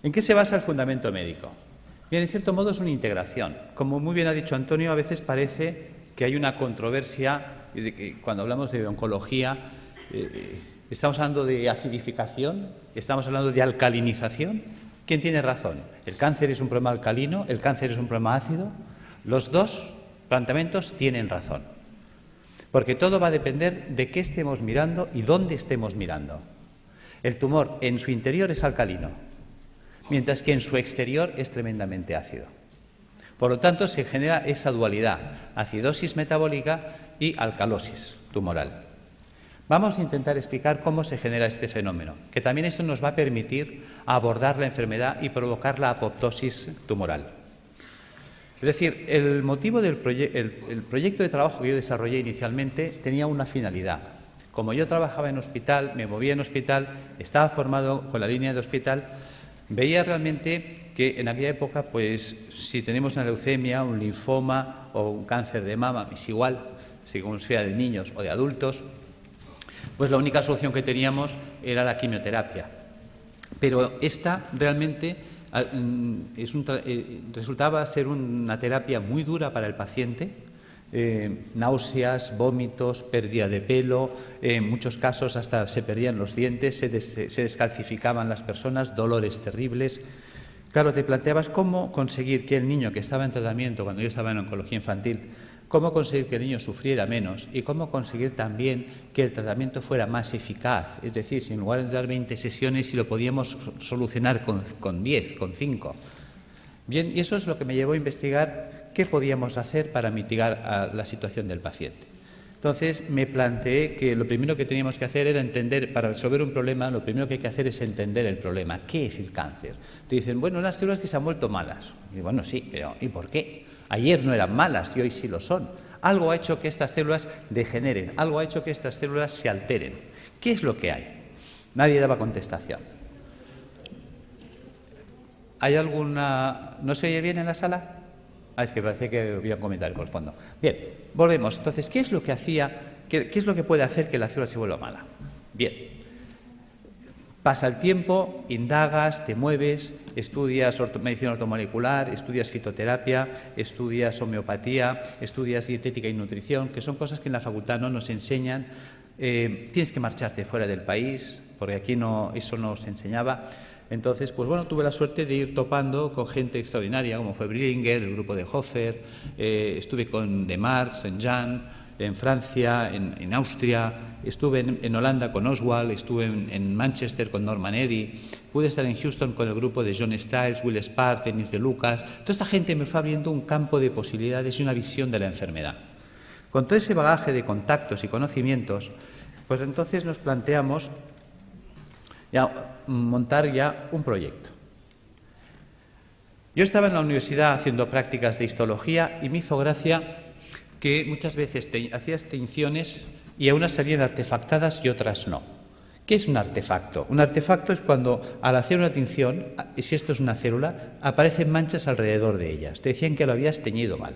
¿En qué se basa el fundamento médico? Bien, en cierto modo es una integración. Como muy bien ha dicho Antonio, a veces parece que hay una controversia cuando hablamos de oncología. ¿Estamos hablando de acidificación? ¿Estamos hablando de alcalinización? ¿Quién tiene razón? ¿El cáncer es un problema alcalino? ¿El cáncer es un problema ácido? Los dos planteamientos tienen razón, porque todo va a depender de qué estemos mirando y dónde estemos mirando. El tumor en su interior es alcalino, mientras que en su exterior es tremendamente ácido. Por lo tanto, se genera esa dualidad, acidosis metabólica y alcalosis tumoral. Vamos a intentar explicar cómo se genera este fenómeno, que también esto nos va a permitir abordar la enfermedad y provocar la apoptosis tumoral. Es decir, el motivo del proyecto de trabajo que yo desarrollé inicialmente tenía una finalidad. Como yo trabajaba en hospital, me movía en hospital, estaba formado con la línea de hospital, veía realmente que en aquella época, pues, si tenemos una leucemia, un linfoma o un cáncer de mama, es igual, según sea de niños o de adultos, pues la única solución que teníamos era la quimioterapia. Pero esta realmente resultaba ser una terapia muy dura para el paciente, náuseas, vómitos, pérdida de pelo, en muchos casos hasta se perdían los dientes, se descalcificaban las personas, dolores terribles. Claro, te planteabas cómo conseguir que el niño que estaba en tratamiento, cuando yo estaba en oncología infantil, cómo conseguir que el niño sufriera menos y cómo conseguir también que el tratamiento fuera más eficaz. Es decir, si en lugar de dar 20 sesiones, si lo podíamos solucionar con 10, con 5. Bien, y eso es lo que me llevó a investigar qué podíamos hacer para mitigar la situación del paciente. Entonces me planteé que lo primero que teníamos que hacer era entender, para resolver un problema, lo primero que hay que hacer es entender el problema. ¿Qué es el cáncer? Te dicen, bueno, unas células que se han vuelto malas. Y bueno, sí, pero ¿y por qué? Ayer no eran malas y hoy sí lo son. Algo ha hecho que estas células degeneren, algo ha hecho que estas células se alteren. ¿Qué es lo que hay? Nadie daba contestación. ¿Hay alguna...? ¿No se oye bien en la sala? Es que parece que había un comentario por el fondo. Bien, volvemos. Entonces, ¿qué es lo que qué es lo que puede hacer que la célula se vuelva mala? Bien. Pasa el tiempo, indagas, te mueves, estudias medicina ortomolecular, estudias fitoterapia, estudias homeopatía, estudias dietética y nutrición, que son cosas que en la facultad no nos enseñan. Tienes que marcharte fuera del país, porque aquí eso no se enseñaba. Entonces, pues bueno, tuve la suerte de ir topando con gente extraordinaria, como fue Brillinger, el grupo de Hofer, estuve con Demars, en Jan, en Francia, en Austria, estuve en Holanda con Oswald, estuve en Manchester con Norman Eddy, pude estar en Houston con el grupo de John Stiles, Will Spark, Denis de Lucas. Toda esta gente me fue abriendo un campo de posibilidades y una visión de la enfermedad. Con todo ese bagaje de contactos y conocimientos, pues entonces nos planteamos montar ya un proyecto. Yo estaba en la universidad haciendo prácticas de histología y me hizo gracia que muchas veces hacías tinciones y a unas salían artefactadas y otras no. ¿Qué es un artefacto? Un artefacto es cuando al hacer una tinción, y si esto es una célula, aparecen manchas alrededor de ellas. Te decían que lo habías teñido mal.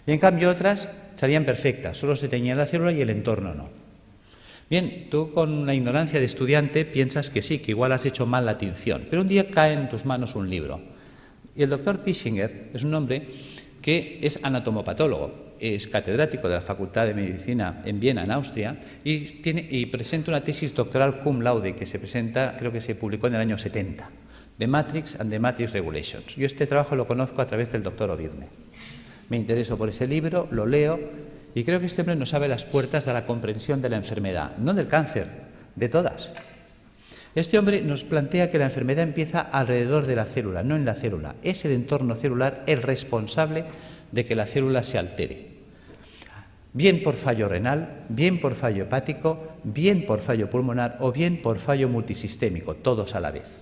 Y en cambio otras salían perfectas, solo se teñía la célula y el entorno no. Bien, tú con la ignorancia de estudiante piensas que sí, que igual has hecho mal la tinción, pero un día cae en tus manos un libro. Y el doctor Pischinger es un hombre que es anatomopatólogo, es catedrático de la Facultad de Medicina en Viena, en Austria, y presenta una tesis doctoral cum laude que se presenta, creo que se publicó en el año 70, The Matrix and the Matrix Regulations. Yo este trabajo lo conozco a través del doctor Ovirne. Me intereso por ese libro, lo leo, y creo que este hombre nos abre las puertas a la comprensión de la enfermedad, no del cáncer, de todas. Este hombre nos plantea que la enfermedad empieza alrededor de la célula, no en la célula. Es el entorno celular el responsable de que la célula se altere. Bien por fallo renal, bien por fallo hepático, bien por fallo pulmonar o bien por fallo multisistémico, todos a la vez.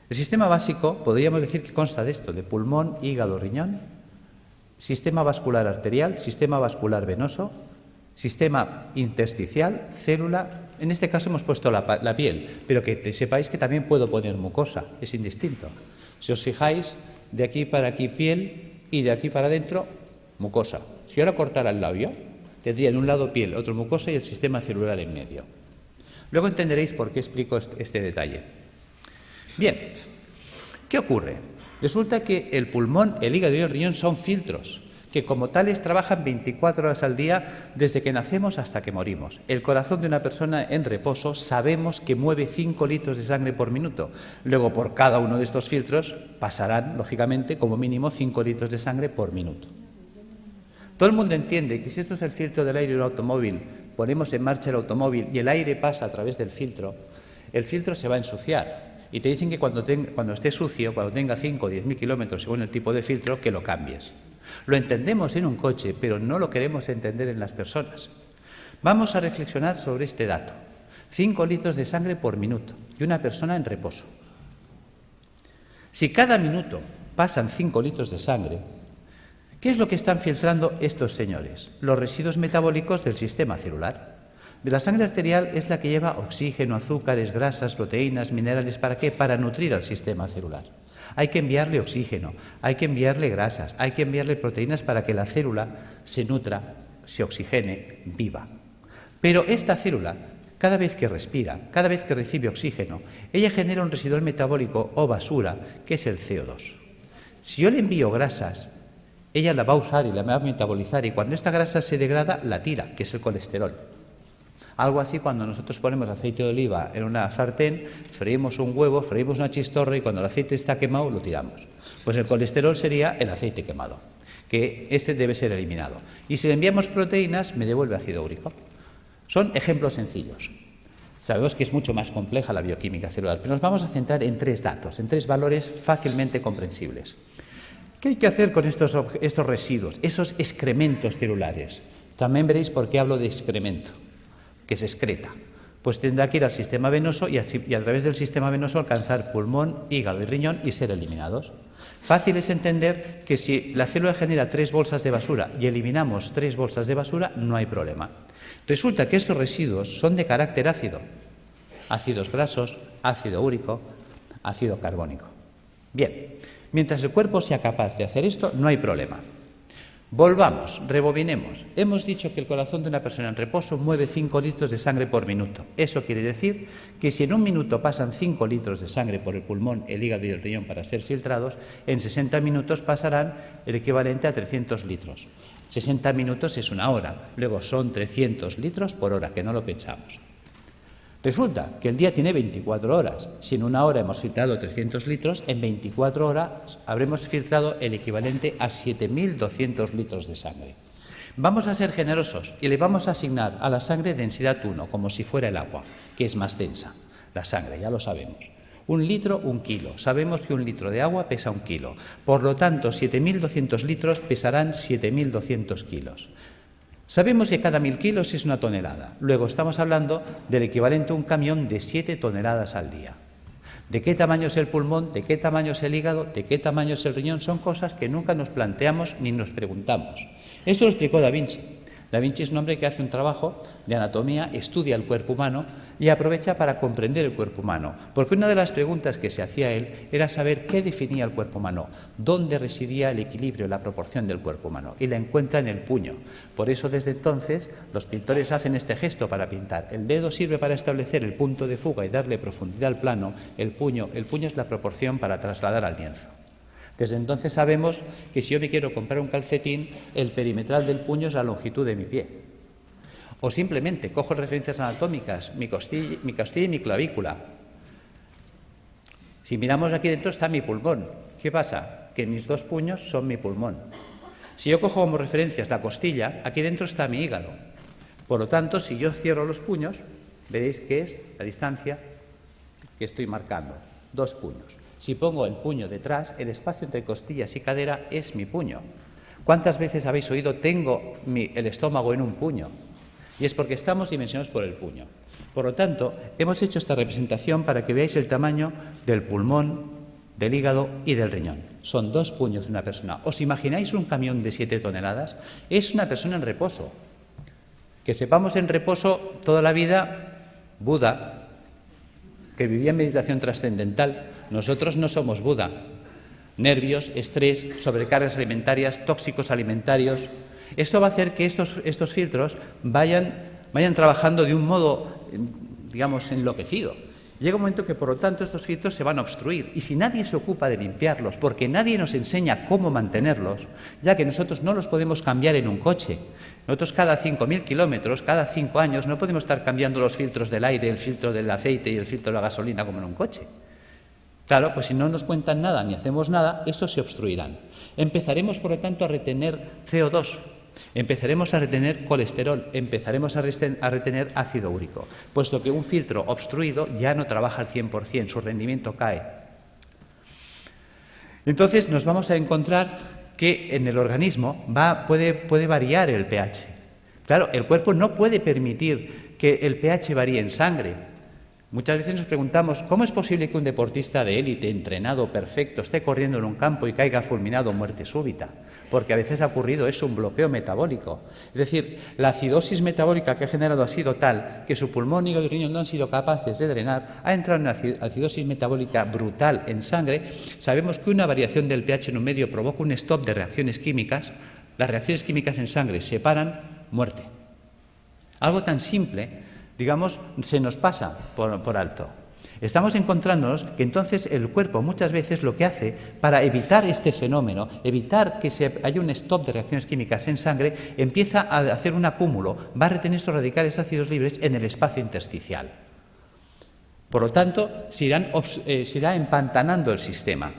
El sistema básico, podríamos decir que consta de esto, de pulmón, hígado, riñón, sistema vascular arterial, sistema vascular venoso, sistema intersticial, célula. En este caso hemos puesto la piel, pero que sepáis que también puedo poner mucosa, es indistinto. Si os fijáis, de aquí para aquí piel y de aquí para adentro mucosa. Si ahora cortara el labio, tendría en un lado piel, otro mucosa y el sistema celular en medio. Luego entenderéis por qué explico este detalle. Bien, ¿qué ocurre? Resulta que el pulmón, el hígado y el riñón son filtros que como tales trabajan 24 horas al día desde que nacemos hasta que morimos. El corazón de una persona en reposo sabemos que mueve 5 litros de sangre por minuto. Luego, por cada uno de estos filtros pasarán, lógicamente, como mínimo 5 litros de sangre por minuto. Todo el mundo entiende que si esto es el filtro del aire de un automóvil, ponemos en marcha el automóvil y el aire pasa a través del filtro, el filtro se va a ensuciar. Y te dicen que cuando esté sucio, cuando tenga 5 o 10.000 kilómetros según el tipo de filtro, que lo cambies. Lo entendemos en un coche, pero no lo queremos entender en las personas. Vamos a reflexionar sobre este dato. 5 litros de sangre por minuto y una persona en reposo. Si cada minuto pasan 5 litros de sangre, ¿qué es lo que están filtrando estos señores? Los residuos metabólicos del sistema celular. La sangre arterial es la que lleva oxígeno, azúcares, grasas, proteínas, minerales. ¿Para qué? Para nutrir al sistema celular. Hay que enviarle oxígeno, hay que enviarle grasas, hay que enviarle proteínas para que la célula se nutra, se oxigene, viva. Pero esta célula, cada vez que respira, cada vez que recibe oxígeno, ella genera un residual metabólico o basura, que es el CO2. Si yo le envío grasas, ella la va a usar y la va a metabolizar, y cuando esta grasa se degrada, la tira, que es el colesterol. Algo así cuando nosotros ponemos aceite de oliva en una sartén, freímos un huevo, freímos una chistorra y cuando el aceite está quemado lo tiramos. Pues el colesterol sería el aceite quemado, que este debe ser eliminado. Y si le enviamos proteínas, me devuelve ácido úrico. Son ejemplos sencillos. Sabemos que es mucho más compleja la bioquímica celular, pero nos vamos a centrar en 3 datos, en 3 valores fácilmente comprensibles. ¿Qué hay que hacer con estos residuos, esos excrementos celulares? También veréis por qué hablo de excremento, que se excreta. Pues tendrá que ir al sistema venoso y a través del sistema venoso alcanzar pulmón, hígado y riñón y ser eliminados. Fácil es entender que si la célula genera 3 bolsas de basura y eliminamos 3 bolsas de basura, no hay problema. Resulta que estos residuos son de carácter ácido. Ácidos grasos, ácido úrico, ácido carbónico. Bien, mientras el cuerpo sea capaz de hacer esto, no hay problema. Volvamos, rebobinemos. Hemos dicho que el corazón de una persona en reposo mueve 5 litros de sangre por minuto. Eso quiere decir que si en un minuto pasan 5 litros de sangre por el pulmón, el hígado y el riñón para ser filtrados, en 60 minutos pasarán el equivalente a 300 litros. 60 minutos es una hora, luego son 300 litros por hora, que no lo pensamos. Resulta que el día tiene 24 horas. Si en una hora hemos filtrado 300 litros, en 24 horas habremos filtrado el equivalente a 7.200 litros de sangre. Vamos a ser generosos y le vamos a asignar a la sangre densidad 1, como si fuera el agua, que es más densa. La sangre, ya lo sabemos. 1 litro, 1 kilo. Sabemos que 1 litro de agua pesa 1 kilo. Por lo tanto, 7.200 litros pesarán 7.200 kilos. Sabemos que cada 1.000 kilos es una tonelada. Luego estamos hablando del equivalente a un camión de 7 toneladas al día. ¿De qué tamaño es el pulmón? ¿De qué tamaño es el hígado? ¿De qué tamaño es el riñón? Son cosas que nunca nos planteamos ni nos preguntamos. Esto lo explicó Da Vinci. Da Vinci es un hombre que hace un trabajo de anatomía, estudia el cuerpo humano y aprovecha para comprender el cuerpo humano. Porque una de las preguntas que se hacía él era saber qué definía el cuerpo humano, dónde residía el equilibrio, la proporción del cuerpo humano. Y la encuentra en el puño. Por eso desde entonces los pintores hacen este gesto para pintar. El dedo sirve para establecer el punto de fuga y darle profundidad al plano. El puño es la proporción para trasladar al lienzo. Desde entonces sabemos que si yo me quiero comprar un calcetín, el perimetral del puño es la longitud de mi pie. O simplemente cojo referencias anatómicas, mi costilla y mi clavícula. Si miramos aquí dentro está mi pulmón. ¿Qué pasa? Que mis 2 puños son mi pulmón. Si yo cojo como referencias la costilla, aquí dentro está mi hígado. Por lo tanto, si yo cierro los puños, veréis que es la distancia que estoy marcando, 2 puños. Si pongo el puño detrás, el espacio entre costillas y cadera es mi puño. ¿Cuántas veces habéis oído tengo el estómago en un puño? Y es porque estamos dimensionados por el puño. Por lo tanto, hemos hecho esta representación para que veáis el tamaño del pulmón, del hígado y del riñón. Son 2 puños de una persona. ¿Os imagináis un camión de 7 toneladas? Es una persona en reposo. Que sepamos en reposo toda la vida, Buda, que vivía en meditación trascendental. Nosotros no somos Buda. Nervios, estrés, sobrecargas alimentarias, tóxicos alimentarios. Esto va a hacer que estos filtros vayan trabajando de un modo, digamos, enloquecido. Llega un momento que, por lo tanto, estos filtros se van a obstruir. Y si nadie se ocupa de limpiarlos, porque nadie nos enseña cómo mantenerlos, ya que nosotros no los podemos cambiar en un coche. Nosotros cada 5.000 kilómetros, cada 5 años, no podemos estar cambiando los filtros del aire, el filtro del aceite y el filtro de la gasolina como en un coche. Claro, pues si no nos cuentan nada ni hacemos nada, estos se obstruirán. Empezaremos, por lo tanto, a retener CO2. Empezaremos a retener colesterol, empezaremos a retener ácido úrico, puesto que un filtro obstruido ya no trabaja al 100%, su rendimiento cae. Entonces nos vamos a encontrar que en el organismo puede variar el pH. Claro, el cuerpo no puede permitir que el pH varíe en sangre. Muchas veces nos preguntamos, ¿cómo es posible que un deportista de élite, entrenado, perfecto, esté corriendo en un campo y caiga fulminado o muerte súbita? Porque a veces ha ocurrido eso, un bloqueo metabólico. Es decir, la acidosis metabólica que ha generado ha sido tal que su pulmón, hígado y riñón no han sido capaces de drenar, ha entrado en una acidosis metabólica brutal en sangre. Sabemos que una variación del pH en un medio provoca un stop de reacciones químicas. Las reacciones químicas en sangre se paran, muerte. Algo tan simple, digamos, se nos pasa por alto. Estamos encontrándonos que entonces el cuerpo muchas veces lo que hace para evitar este fenómeno, evitar que haya un stop de reacciones químicas en sangre, empieza a hacer un acúmulo, va a retener estos radicales ácidos libres en el espacio intersticial. Por lo tanto, se irá empantanando el sistema.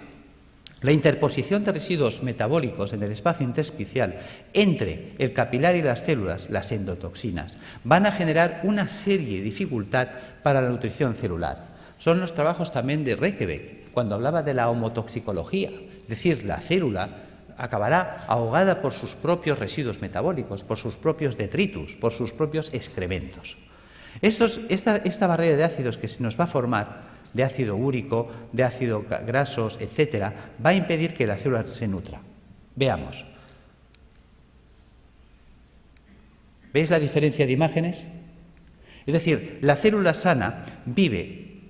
La interposición de residuos metabólicos en el espacio intersticial entre el capilar y las células, las endotoxinas, van a generar una serie de dificultad para la nutrición celular. Son los trabajos también de Reykjavik, cuando hablaba de la homotoxicología, es decir, la célula acabará ahogada por sus propios residuos metabólicos, por sus propios detritus, por sus propios excrementos. Esta barrera de ácidos que se nos va a formar, de ácido úrico, de ácidos grasos, etcétera, va a impedir que la célula se nutra. Veamos. ¿Veis la diferencia de imágenes? Es decir, la célula sana vive,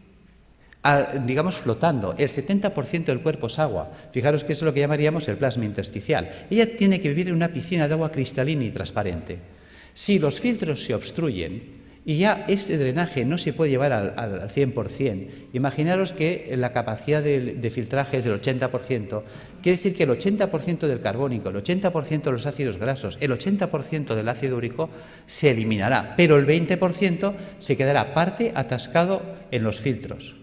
digamos, flotando. El 70% del cuerpo es agua. Fijaros que eso es lo que llamaríamos el plasma intersticial. Ella tiene que vivir en una piscina de agua cristalina y transparente. Si los filtros se obstruyen, y ya este drenaje no se puede llevar al 100%. Imaginaros que la capacidad de filtraje es del 80%. Quiere decir que el 80% del carbónico, el 80% de los ácidos grasos, el 80% del ácido úrico se eliminará, pero el 20% se quedará parte atascado en los filtros,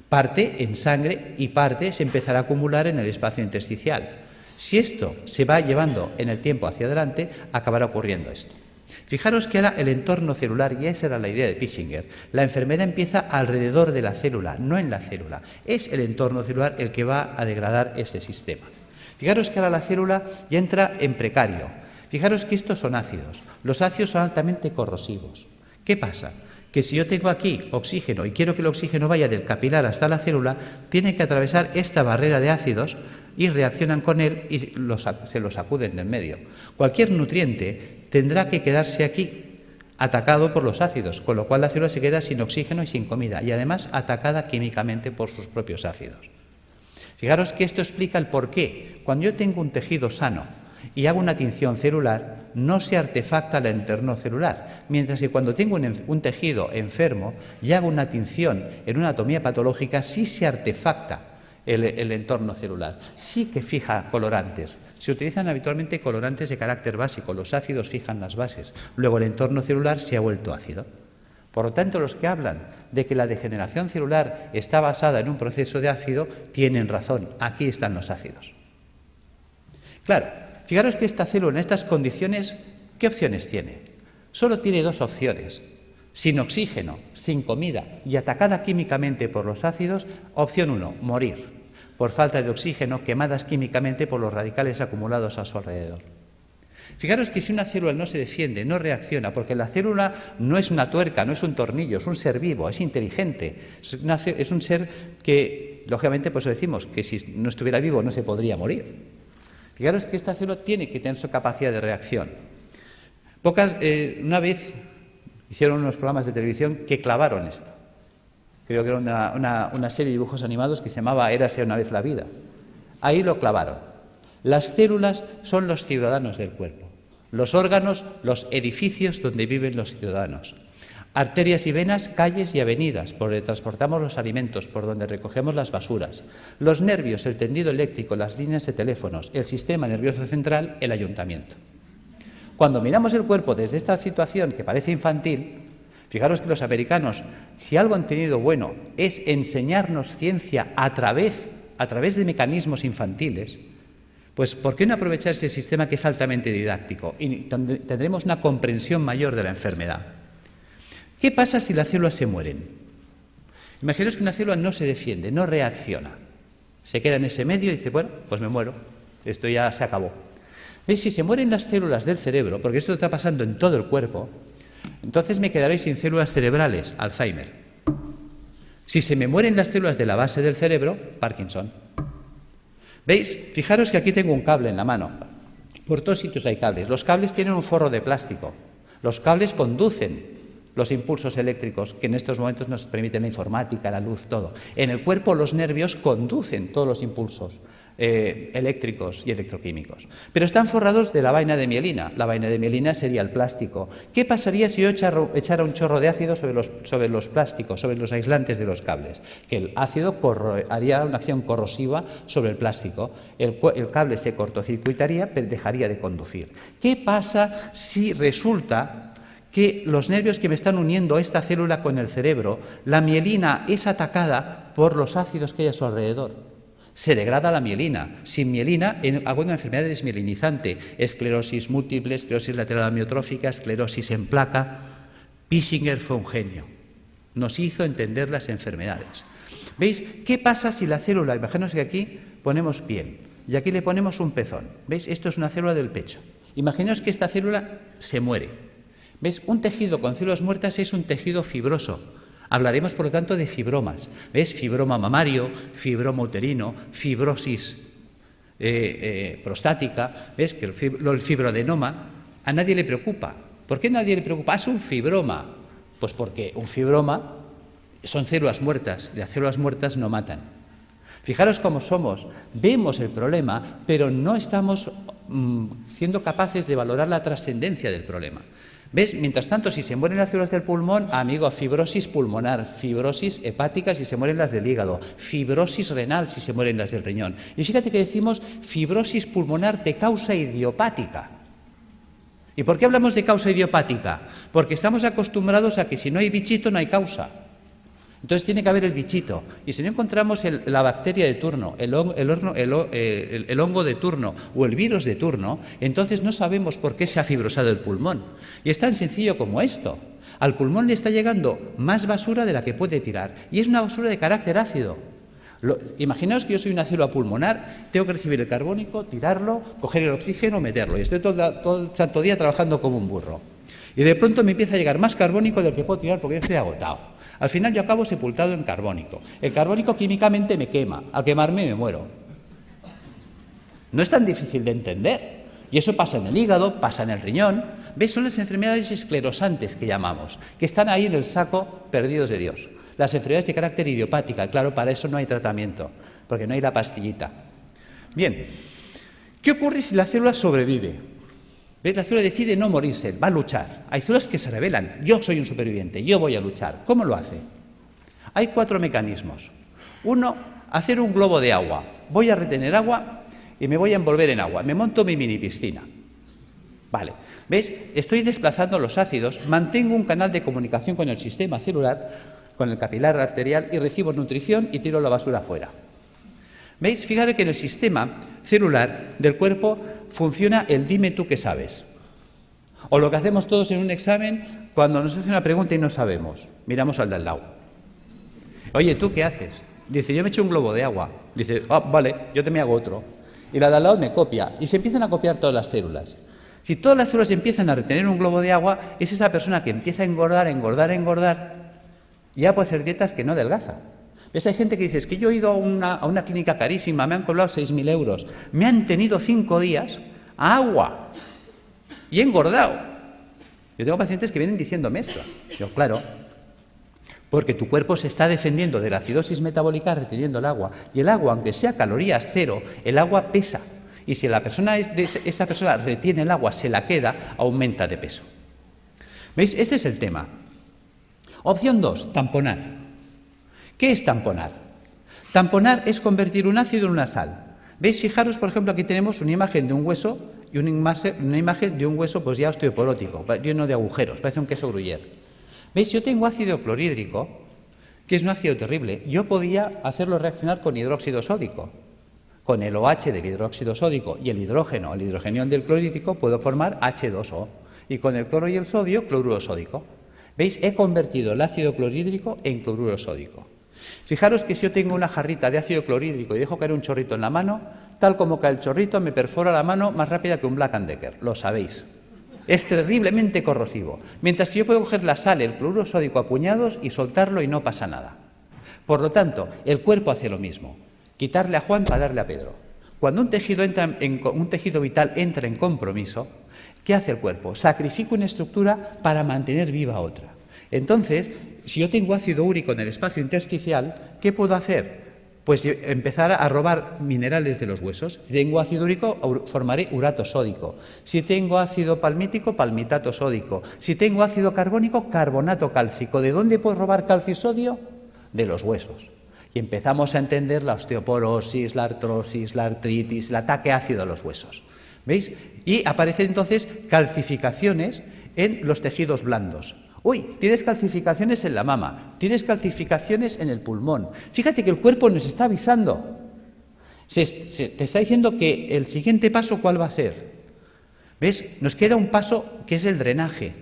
parte en sangre y parte se empezará a acumular en el espacio intersticial. Si esto se va llevando en el tiempo hacia adelante, acabará ocurriendo esto. Fijaros que ahora el entorno celular, y esa era la idea de Pischinger, la enfermedad empieza alrededor de la célula, no en la célula. Es el entorno celular el que va a degradar ese sistema. Fijaros que ahora la célula ya entra en precario. Fijaros que estos son ácidos. Los ácidos son altamente corrosivos. ¿Qué pasa? Que si yo tengo aquí oxígeno y quiero que el oxígeno vaya del capilar hasta la célula, tiene que atravesar esta barrera de ácidos y reaccionan con él y se los sacuden del medio. Cualquier nutriente tendrá que quedarse aquí, atacado por los ácidos, con lo cual la célula se queda sin oxígeno y sin comida, y además atacada químicamente por sus propios ácidos. Fijaros que esto explica el por qué. Cuando yo tengo un tejido sano y hago una tinción celular, no se artefacta el entorno celular, mientras que cuando tengo un tejido enfermo y hago una tinción en una anatomía patológica, sí se artefacta el entorno celular, sí que fija colorantes. Se utilizan habitualmente colorantes de carácter básico, los ácidos fijan las bases, luego el entorno celular se ha vuelto ácido. Por lo tanto, los que hablan de que la degeneración celular está basada en un proceso de ácido, tienen razón, aquí están los ácidos. Claro, fijaros que esta célula en estas condiciones, ¿qué opciones tiene? Solo tiene dos opciones. Sin oxígeno, sin comida y atacada químicamente por los ácidos, opción 1, morir por falta de oxígeno, quemadas químicamente por los radicales acumulados a su alrededor. Fijaros que si una célula no se defiende, no reacciona, porque la célula no es una tuerca, no es un tornillo, es un ser vivo, es inteligente, es un ser que, lógicamente, pues decimos que si no estuviera vivo no se podría morir. Fijaros que esta célula tiene que tener su capacidad de reacción. Una vez hicieron unos programas de televisión que clavaron esto. Creo que era una serie de dibujos animados que se llamaba Érase una vez la vida. Ahí lo clavaron. Las células son los ciudadanos del cuerpo. Los órganos, los edificios donde viven los ciudadanos. Arterias y venas, calles y avenidas, por donde transportamos los alimentos, por donde recogemos las basuras. Los nervios, el tendido eléctrico, las líneas de teléfonos, el sistema nervioso central, el ayuntamiento. Cuando miramos el cuerpo desde esta situación que parece infantil, fijaros que los americanos, si algo han tenido bueno, es enseñarnos ciencia a través de mecanismos infantiles, pues ¿por qué no aprovechar ese sistema que es altamente didáctico? Y tendremos una comprensión mayor de la enfermedad. ¿Qué pasa si las células se mueren? Imaginaos que una célula no se defiende, no reacciona. Se queda en ese medio y dice, bueno, pues me muero, esto ya se acabó. ¿Veis? Si se mueren las células del cerebro, porque esto está pasando en todo el cuerpo, entonces me quedaré sin células cerebrales, Alzheimer. Si se me mueren las células de la base del cerebro, Parkinson. ¿Veis? Fijaros que aquí tengo un cable en la mano. Por todos sitios hay cables. Los cables tienen un forro de plástico. Los cables conducen los impulsos eléctricos que en estos momentos nos permiten la informática, la luz, todo. En el cuerpo los nervios conducen todos los impulsos eléctricos y electroquímicos. Pero están forrados de la vaina de mielina. La vaina de mielina sería el plástico. ¿Qué pasaría si yo echara un chorro de ácido sobre los plásticos, sobre los aislantes de los cables? Que el ácido haría una acción corrosiva sobre el plástico. El cable se cortocircuitaría, pero dejaría de conducir. ¿Qué pasa si resulta que los nervios que me están uniendo esta célula con el cerebro, la mielina es atacada por los ácidos que hay a su alrededor? Se degrada la mielina. Sin mielina hago una enfermedad desmielinizante, esclerosis múltiple, esclerosis lateral amiotrófica, esclerosis en placa. Pissinger fue un genio. Nos hizo entender las enfermedades. ¿Veis? ¿Qué pasa si la célula, imaginaos que aquí ponemos piel y aquí le ponemos un pezón? ¿Veis? Esto es una célula del pecho. Imaginaos que esta célula se muere. ¿Veis? Un tejido con células muertas es un tejido fibroso. Hablaremos, por lo tanto, de fibromas. ¿Ves? Fibroma mamario, fibroma uterino, fibrosis prostática. ¿Ves? Que el fibroadenoma a nadie le preocupa. ¿Por qué a nadie le preocupa? Es un fibroma. Pues porque un fibroma son células muertas y las células muertas no matan. Fijaros cómo somos. Vemos el problema, pero no estamos siendo capaces de valorar la trascendencia del problema. ¿Ves? Mientras tanto, si se mueren las células del pulmón, amigo, fibrosis pulmonar, fibrosis hepática si se mueren las del hígado, fibrosis renal si se mueren las del riñón. Y fíjate que decimos fibrosis pulmonar de causa idiopática. ¿Y por qué hablamos de causa idiopática? Porque estamos acostumbrados a que si no hay bichito no hay causa. Entonces tiene que haber el bichito. Y si no encontramos la bacteria de turno, el hongo de turno o el virus de turno, entonces no sabemos por qué se ha fibrosado el pulmón. Y es tan sencillo como esto. Al pulmón le está llegando más basura de la que puede tirar. Y es una basura de carácter ácido. Imaginaos que yo soy una célula pulmonar, tengo que recibir el carbónico, tirarlo, coger el oxígeno, meterlo. Y estoy todo el santo día trabajando como un burro. Y de pronto me empieza a llegar más carbónico del que puedo tirar porque yo estoy agotado. Al final yo acabo sepultado en carbónico. El carbónico químicamente me quema. Al quemarme me muero. No es tan difícil de entender. Y eso pasa en el hígado, pasa en el riñón. ¿Ves? Son las enfermedades esclerosantes que llamamos, que están ahí en el saco perdidos de Dios. Las enfermedades de carácter idiopática, claro, para eso no hay tratamiento, porque no hay la pastillita. Bien, ¿qué ocurre si la célula sobrevive? ¿Ves? La célula decide no morirse, va a luchar. Hay células que se rebelan. Yo soy un superviviente, yo voy a luchar. ¿Cómo lo hace? Hay 4 mecanismos. Uno, hacer un globo de agua. Voy a retener agua y me voy a envolver en agua. Me monto mi mini piscina. Vale. ¿Veis? Estoy desplazando los ácidos, mantengo un canal de comunicación con el sistema celular, con el capilar arterial, y recibo nutrición y tiro la basura fuera. ¿Veis? Fíjate que en el sistema celular del cuerpo funciona el dime tú qué sabes. O lo que hacemos todos en un examen cuando nos hace una pregunta y no sabemos. Miramos al de al lado. Oye, ¿tú qué haces? Dice, yo me echo un globo de agua. Dice, vale, yo te me hago otro. Y la de al lado me copia. Y se empiezan a copiar todas las células. Si todas las células empiezan a retener un globo de agua, es esa persona que empieza a engordar, y ya puede hacer dietas que no adelgaza. ¿Ves? Hay gente que dice, es que yo he ido a una clínica carísima, me han cobrado 6.000 euros, me han tenido 5 días a agua y he engordado. Yo tengo pacientes que vienen diciéndome esto. Yo, claro, porque tu cuerpo se está defendiendo de la acidosis metabólica reteniendo el agua. Y el agua, aunque sea calorías cero, el agua pesa. Y si esa persona retiene el agua, se la queda, aumenta de peso. ¿Veis? Este es el tema. Opción 2, tamponar. ¿Qué es tamponar? Tamponar es convertir un ácido en una sal. ¿Veis? Fijaros, por ejemplo, aquí tenemos una imagen de un hueso y una imagen de un hueso pues ya osteoporótico, lleno de agujeros, parece un queso gruyère. ¿Veis? Yo tengo ácido clorhídrico, que es un ácido terrible. Yo podía hacerlo reaccionar con hidróxido sódico. Con el OH del hidróxido sódico y el hidrogenión del clorhídrico, puedo formar H2O. Y con el cloro y el sodio, cloruro sódico. ¿Veis? He convertido el ácido clorhídrico en cloruro sódico. Fijaros que si yo tengo una jarrita de ácido clorhídrico y dejo caer un chorrito en la mano, tal como cae el chorrito, me perfora la mano más rápida que un Black & Decker. Lo sabéis. Es terriblemente corrosivo. Mientras que yo puedo coger la sal, el cloruro sódico a puñados y soltarlo y no pasa nada. Por lo tanto, el cuerpo hace lo mismo. Quitarle a Juan para darle a Pedro. Cuando un tejido vital entra en compromiso, ¿qué hace el cuerpo? Sacrifica una estructura para mantener viva otra. Entonces, si yo tengo ácido úrico en el espacio intersticial, ¿qué puedo hacer? Pues empezar a robar minerales de los huesos. Si tengo ácido úrico, formaré urato sódico. Si tengo ácido palmítico, palmitato sódico. Si tengo ácido carbónico, carbonato cálcico. ¿De dónde puedo robar calcio y sodio? De los huesos. Y empezamos a entender la osteoporosis, la artrosis, la artritis, el ataque ácido a los huesos. ¿Veis? Y aparecen entonces calcificaciones en los tejidos blandos. Uy, tienes calcificaciones en la mama, tienes calcificaciones en el pulmón. Fíjate que el cuerpo nos está avisando. Te está diciendo que el siguiente paso, ¿cuál va a ser? ¿Ves? Nos queda un paso que es el drenaje.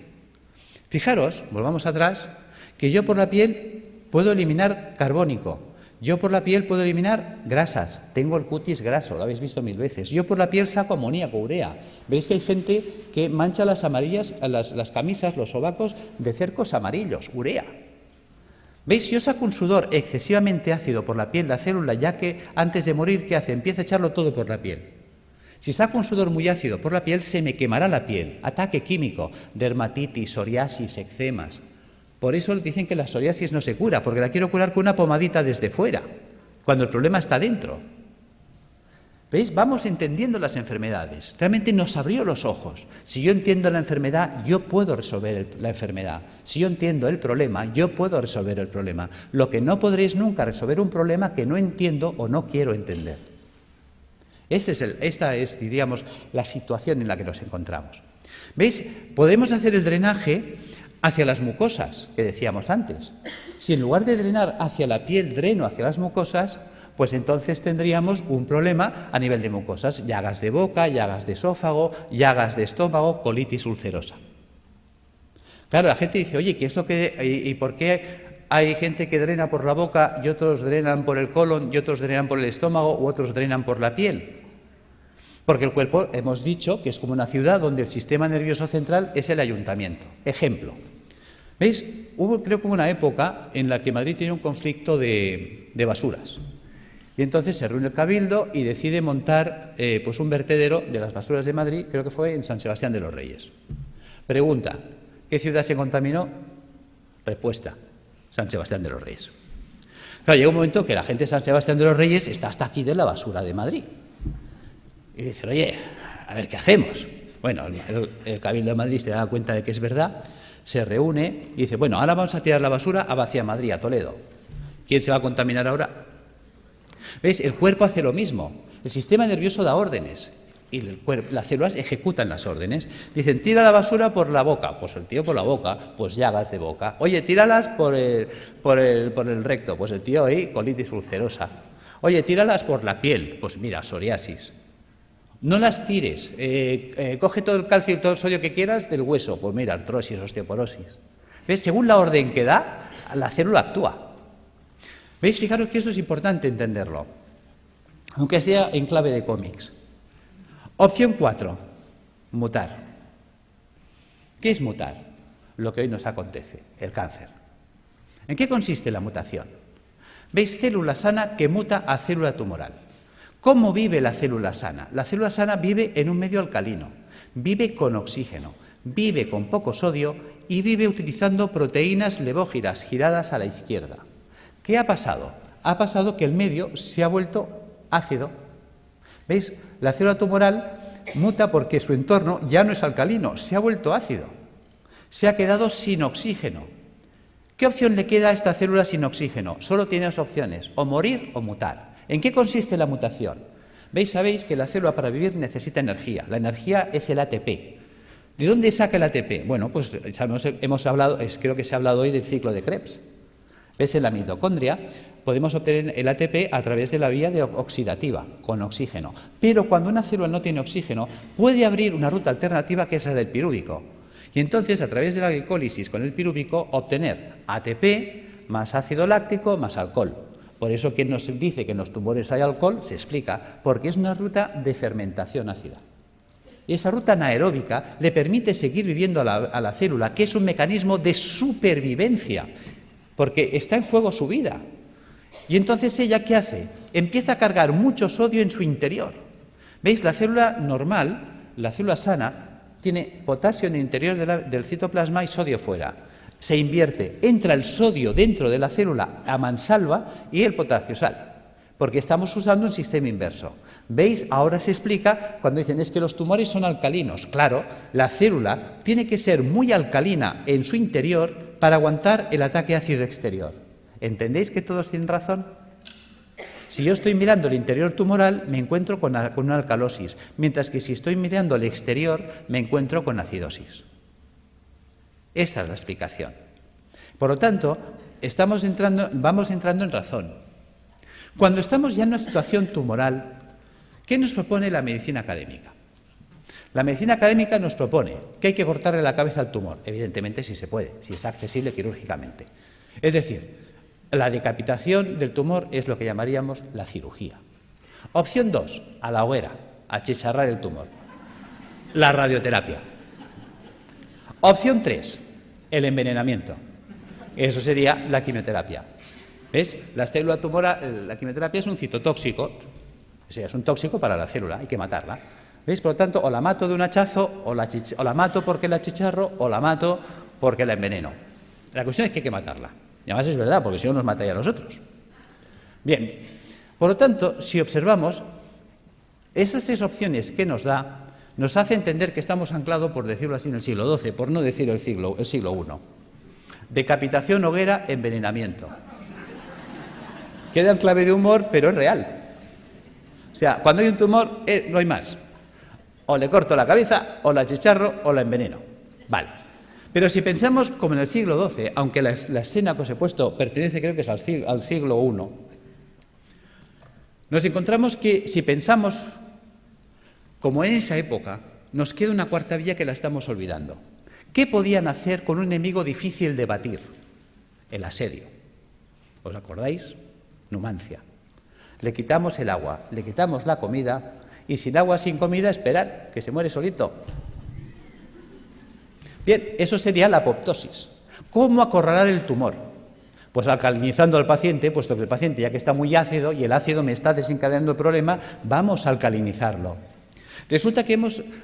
Fijaros, volvamos atrás, que yo por la piel puedo eliminar carbónico. Yo por la piel puedo eliminar grasas, tengo el cutis graso, lo habéis visto 1000 veces. Yo por la piel saco amoníaco, urea. Veis que hay gente que mancha las camisas, los sobacos de cercos amarillos, urea. ¿Veis? Si yo saco un sudor excesivamente ácido por la piel, la célula, ya que antes de morir, ¿qué hace? Empieza a echarlo todo por la piel. Si saco un sudor muy ácido por la piel, se me quemará la piel. Ataque químico, dermatitis, psoriasis, eczemas. Por eso dicen que la psoriasis no se cura, porque la quiero curar con una pomadita desde fuera, cuando el problema está dentro. ¿Veis? Vamos entendiendo las enfermedades. Realmente nos abrió los ojos. Si yo entiendo la enfermedad, yo puedo resolver la enfermedad. Si yo entiendo el problema, yo puedo resolver el problema. Lo que no podréis nunca resolver un problema que no entiendo o no quiero entender. Esta es, diríamos, la situación en la que nos encontramos. ¿Veis? Podemos hacer el drenaje hacia las mucosas, que decíamos antes. Si en lugar de drenar hacia la piel, dreno hacia las mucosas, pues entonces tendríamos un problema a nivel de mucosas, llagas de boca, llagas de esófago, llagas de estómago, colitis ulcerosa. Claro, la gente dice, oye, ¿qué es lo que y por qué hay gente que drena por la boca y otros drenan por el colon y otros drenan por el estómago u otros drenan por la piel? Porque el cuerpo, hemos dicho, que es como una ciudad donde el sistema nervioso central es el ayuntamiento. Ejemplo. ¿Veis? Creo que hubo una época en la que Madrid tenía un conflicto de basuras. Y entonces se reúne el Cabildo y decide montar pues un vertedero de las basuras de Madrid, creo que fue en San Sebastián de los Reyes. Pregunta, ¿qué ciudad se contaminó? Respuesta, San Sebastián de los Reyes. Claro, llega un momento que la gente de San Sebastián de los Reyes está hasta aquí de la basura de Madrid. Y dicen, oye, a ver, ¿qué hacemos? Bueno, el Cabildo de Madrid se da cuenta de que es verdad, se reúne y dice, bueno, ahora vamos a tirar la basura hacia Madrid, a Toledo. ¿Quién se va a contaminar ahora? ¿Veis? El cuerpo hace lo mismo. El sistema nervioso da órdenes y las células ejecutan las órdenes. Dicen, tira la basura por la boca. Pues el tío por la boca, pues llagas de boca. Oye, tíralas por el recto. Pues el tío ahí, colitis ulcerosa. Oye, tíralas por la piel. Pues mira, psoriasis. No las tires, coge todo el calcio y todo el sodio que quieras del hueso, pues mira, artrosis, osteoporosis. ¿Ves? Según la orden que da, la célula actúa. ¿Veis? Fijaros que eso es importante entenderlo, aunque sea en clave de cómics. Opción 4, mutar. ¿Qué es mutar? Lo que hoy nos acontece, el cáncer. ¿En qué consiste la mutación? ¿Veis? Célula sana que muta a célula tumoral. ¿Cómo vive la célula sana? La célula sana vive en un medio alcalino, vive con oxígeno, vive con poco sodio y vive utilizando proteínas levógiras giradas a la izquierda. ¿Qué ha pasado? Ha pasado que el medio se ha vuelto ácido. ¿Veis? La célula tumoral muta porque su entorno ya no es alcalino, se ha vuelto ácido. Se ha quedado sin oxígeno. ¿Qué opción le queda a esta célula sin oxígeno? Solo tiene dos opciones, o morir o mutar. ¿En qué consiste la mutación? Sabéis que la célula para vivir necesita energía. La energía es el ATP. ¿De dónde saca el ATP? Bueno, pues hemos hablado, creo que se ha hablado hoy del ciclo de Krebs. En la mitocondria podemos obtener el ATP a través de la vía oxidativa, con oxígeno. Pero cuando una célula no tiene oxígeno, puede abrir una ruta alternativa que es la del pirúvico. Y entonces, a través de la glicólisis con el pirúvico, obtener ATP más ácido láctico más alcohol. Por eso, quien nos dice que en los tumores hay alcohol, se explica, porque es una ruta de fermentación ácida. Y esa ruta anaeróbica le permite seguir viviendo a la célula, que es un mecanismo de supervivencia, porque está en juego su vida. Y entonces, ¿ella qué hace? Empieza a cargar mucho sodio en su interior. ¿Veis? La célula normal, la célula sana, tiene potasio en el interior del citoplasma y sodio fuera. Se invierte, entra el sodio dentro de la célula a mansalva y el potasio sale, porque estamos usando un sistema inverso. ¿Veis? Ahora se explica cuando dicen es que los tumores son alcalinos. Claro, la célula tiene que ser muy alcalina en su interior para aguantar el ataque ácido exterior. ¿Entendéis que todos tienen razón? Si yo estoy mirando el interior tumoral, me encuentro con una alcalosis, mientras que si estoy mirando el exterior, me encuentro con acidosis. Esta es la explicación. Por lo tanto, vamos entrando en razón. Cuando estamos ya en una situación tumoral, ¿qué nos propone la medicina académica? La medicina académica nos propone que hay que cortarle la cabeza al tumor, evidentemente si se puede, si es accesible quirúrgicamente. Es decir, la decapitación del tumor es lo que llamaríamos la cirugía. Opción 2, a la hoguera, achicharrar el tumor. La radioterapia. Opción 3, el envenenamiento. Eso sería la quimioterapia. ¿Ves? La célula tumoral, la quimioterapia es un citotóxico, o sea, es un tóxico para la célula, hay que matarla. ¿Veis? Por lo tanto, o la mato de un hachazo, o la mato porque la achicharro, o la mato porque la enveneno. La cuestión es que hay que matarla. Y además es verdad, porque si no nos mataría a nosotros. Bien, por lo tanto, si observamos, esas 6 opciones que nos da, nos hace entender que estamos anclados, por decirlo así, en el siglo XII, por no decir el siglo I. Decapitación, hoguera, envenenamiento. Queda en clave de humor, pero es real. O sea, cuando hay un tumor, no hay más. O le corto la cabeza, o la achicharro, o la enveneno. Vale. Pero si pensamos como en el siglo XII, aunque la escena que os he puesto pertenece, creo que es al siglo I, nos encontramos que si pensamos como en esa época, nos queda una cuarta vía que la estamos olvidando. ¿Qué podían hacer con un enemigo difícil de batir? El asedio. ¿Os acordáis? Numancia. Le quitamos el agua, le quitamos la comida, y sin agua, sin comida, esperar, que se muere solito. Bien, eso sería la apoptosis. ¿Cómo acorralar el tumor? Pues alcalinizando al paciente, puesto que el paciente ya que está muy ácido y el ácido me está desencadenando el problema, vamos a alcalinizarlo. Resulta que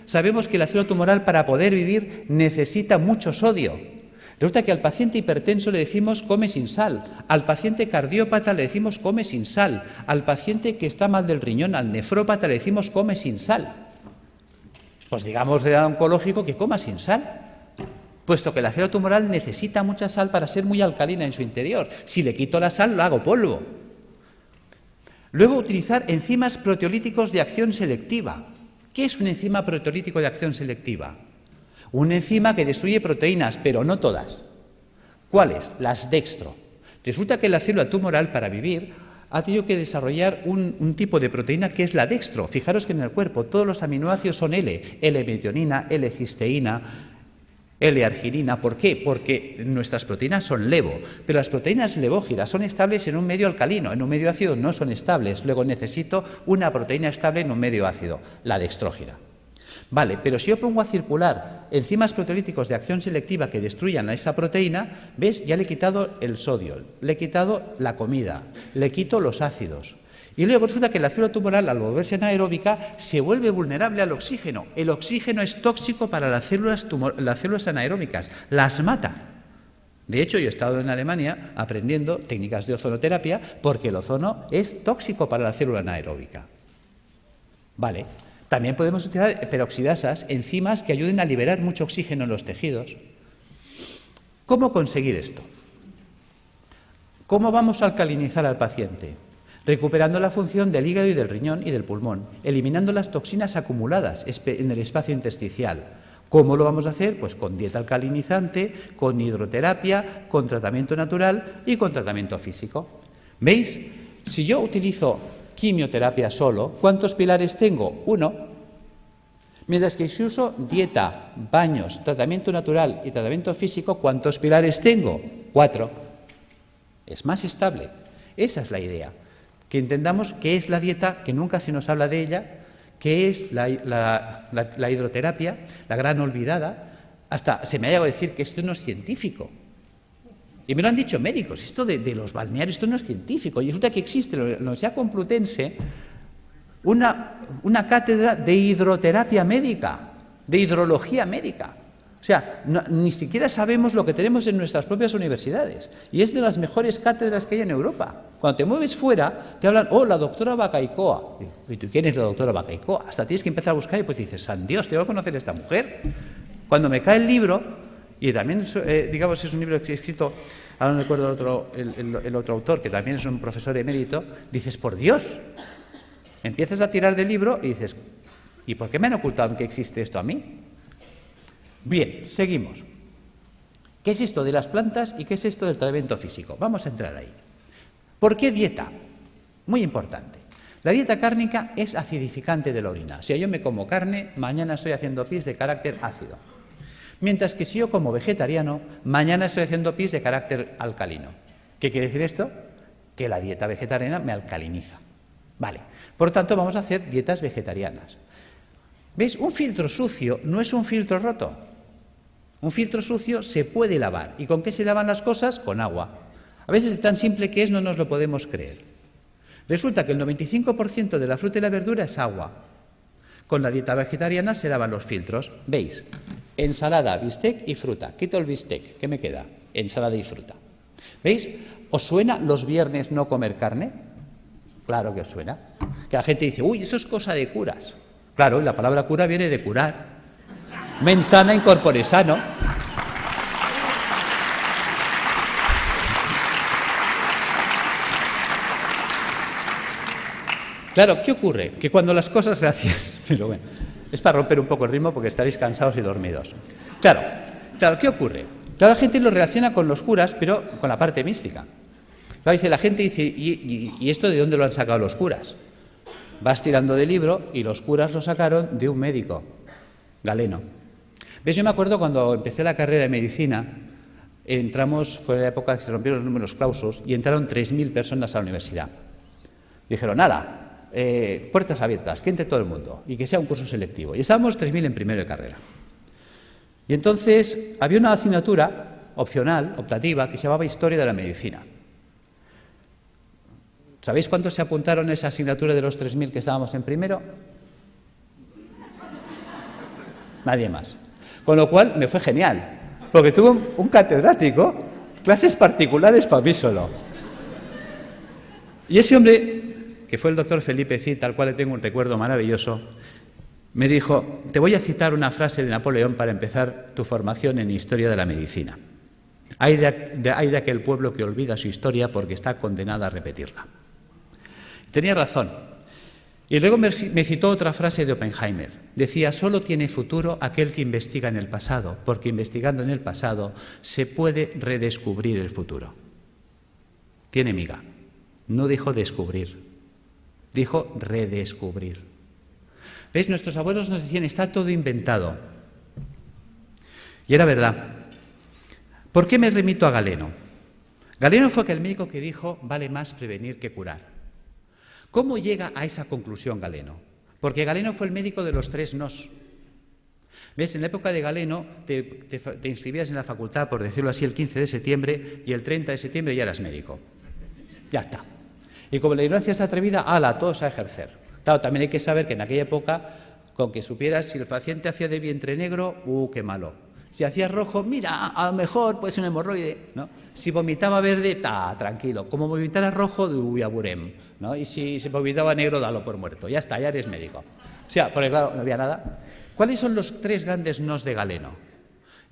sabemos que la célula tumoral para poder vivir necesita mucho sodio. Resulta que al paciente hipertenso le decimos come sin sal, al paciente cardiópata le decimos come sin sal, al paciente que está mal del riñón, al nefrópata le decimos come sin sal. Pues digamos al oncológico que coma sin sal, puesto que la célula tumoral necesita mucha sal para ser muy alcalina en su interior. Si le quito la sal, lo hago polvo. Luego, utilizar enzimas proteolíticos de acción selectiva. ¿Qué es un enzima proteolítico de acción selectiva? Una enzima que destruye proteínas, pero no todas. ¿Cuáles? Las dextro. Resulta que la célula tumoral, para vivir, ha tenido que desarrollar un tipo de proteína que es la dextro. Fijaros que en el cuerpo todos los aminoácidos son L-metionina, L-cisteína, L-arginina. ¿Por qué? Porque nuestras proteínas son levo, pero las proteínas levógiras son estables en un medio alcalino, en un medio ácido no son estables. Luego necesito una proteína estable en un medio ácido, la dextrógira. Vale, pero si yo pongo a circular enzimas proteolíticos de acción selectiva que destruyan a esa proteína, ¿ves? Ya le he quitado el sodio, le he quitado la comida, le quito los ácidos. Y luego resulta que la célula tumoral, al volverse anaeróbica, se vuelve vulnerable al oxígeno. El oxígeno es tóxico para las células anaeróbicas, las mata. De hecho, yo he estado en Alemania aprendiendo técnicas de ozonoterapia porque el ozono es tóxico para la célula anaeróbica. Vale. También podemos utilizar peroxidasas, enzimas que ayuden a liberar mucho oxígeno en los tejidos. ¿Cómo conseguir esto? ¿Cómo vamos a alcalinizar al paciente? Recuperando la función del hígado y del riñón y del pulmón, eliminando las toxinas acumuladas en el espacio intersticial. ¿Cómo lo vamos a hacer? Pues con dieta alcalinizante, con hidroterapia, con tratamiento natural y con tratamiento físico. ¿Veis? Si yo utilizo quimioterapia solo, ¿cuántos pilares tengo? 1. Mientras que si uso dieta, baños, tratamiento natural y tratamiento físico, ¿cuántos pilares tengo? 4. Es más estable. Esa es la idea. Que entendamos qué es la dieta, que nunca se nos habla de ella, qué es la hidroterapia, la gran olvidada. Hasta se me ha llegado a decir que esto no es científico. Y me lo han dicho médicos, esto de los balnearios, esto no es científico. Y resulta que existe en la Universidad Complutense una cátedra de hidroterapia médica, de hidrología médica. O sea, ni siquiera sabemos lo que tenemos en nuestras propias universidades. Y es de las mejores cátedras que hay en Europa. Cuando te mueves fuera, te hablan, oh, la doctora Bacaicoa. ¿Y tú quién es la doctora Bacaicoa? Hasta tienes que empezar a buscar y pues dices, ¡san Dios, tengo que conocer a esta mujer! Cuando me cae el libro, y también, digamos, es un libro que he escrito, ahora no recuerdo el otro autor, que también es un profesor emérito, dices, por Dios, empiezas a tirar del libro y dices, ¿y por qué me han ocultado que existe esto a mí? Bien, seguimos. ¿Qué es esto de las plantas y qué es esto del tratamiento físico? Vamos a entrar ahí. ¿Por qué dieta? Muy importante. La dieta cárnica es acidificante de la orina. Si yo me como carne, mañana estoy haciendo pis de carácter ácido. Mientras que si yo como vegetariano, mañana estoy haciendo pis de carácter alcalino. ¿Qué quiere decir esto? Que la dieta vegetariana me alcaliniza. Vale. Por lo tanto, vamos a hacer dietas vegetarianas. ¿Veis? Un filtro sucio no es un filtro roto. Un filtro sucio se puede lavar. ¿Y con qué se lavan las cosas? Con agua. A veces tan simple que es no nos lo podemos creer. Resulta que el 95% de la fruta y la verdura es agua. Con la dieta vegetariana se lavan los filtros. ¿Veis? Ensalada, bistec y fruta. Quito el bistec. ¿Qué me queda? Ensalada y fruta. ¿Veis? ¿Os suena los viernes no comer carne? Claro que os suena. Que la gente dice, uy, eso es cosa de curas. Claro, y la palabra cura viene de curar. Mens sana in corpore sano. Claro, ¿qué ocurre? Que cuando las cosas gracias, pero bueno, es para romper un poco el ritmo porque estaréis cansados y dormidos. Claro, ¿qué ocurre? Claro, la gente lo relaciona con los curas, pero con la parte mística. Claro, dice, la gente dice, ¿y esto de dónde lo han sacado los curas? Vas tirando del libro y los curas lo sacaron de un médico, Galeno. ¿Ves? Yo me acuerdo cuando empecé la carrera de medicina, fue la época que se rompieron los números clausus y entraron 3.000 personas a la universidad. Dijeron, nada, puertas abiertas, que entre todo el mundo y que sea un curso selectivo. Y estábamos 3.000 en primero de carrera. Y entonces había una asignatura opcional, optativa, que se llamaba Historia de la Medicina. ¿Sabéis cuántos se apuntaron a esa asignatura de los 3.000 que estábamos en primero? Nadie más. Con lo cual me fue genial, porque tuve un catedrático, clases particulares para mí solo. Y ese hombre, que fue el doctor Felipe Cid, al cual le tengo un recuerdo maravilloso, me dijo, te voy a citar una frase de Napoleón para empezar tu formación en Historia de la Medicina. Hay de aquel pueblo que olvida su historia porque está condenado a repetirla. Tenía razón. Y luego me citó otra frase de Oppenheimer. Decía, solo tiene futuro aquel que investiga en el pasado, porque investigando en el pasado se puede redescubrir el futuro. Tiene miga. No dijo descubrir, dijo redescubrir. ¿Veis? Nuestros abuelos nos decían, está todo inventado. Y era verdad. ¿Por qué me remito a Galeno? Galeno fue aquel médico que dijo, vale más prevenir que curar. ¿Cómo llega a esa conclusión Galeno? Porque Galeno fue el médico de los 3 nos. ¿Ves? En la época de Galeno te inscribías en la facultad, por decirlo así, el 15 de septiembre y el 30 de septiembre ya eras médico. Ya está. Y como la ignorancia es atrevida, ¡hala, todos a ejercer! Claro, también hay que saber que en aquella época, con que supieras si el paciente hacía de vientre negro, ¡qué malo! Si hacía rojo, mira, a lo mejor puede ser un hemorroide, ¿no? Si vomitaba verde, tranquilo. Como vomitara rojo, aburem, ¿no? Y si se vomitaba negro, dalo por muerto. Ya está, ya eres médico. O sea, porque claro, no había nada. ¿Cuáles son los 3 grandes nos de Galeno?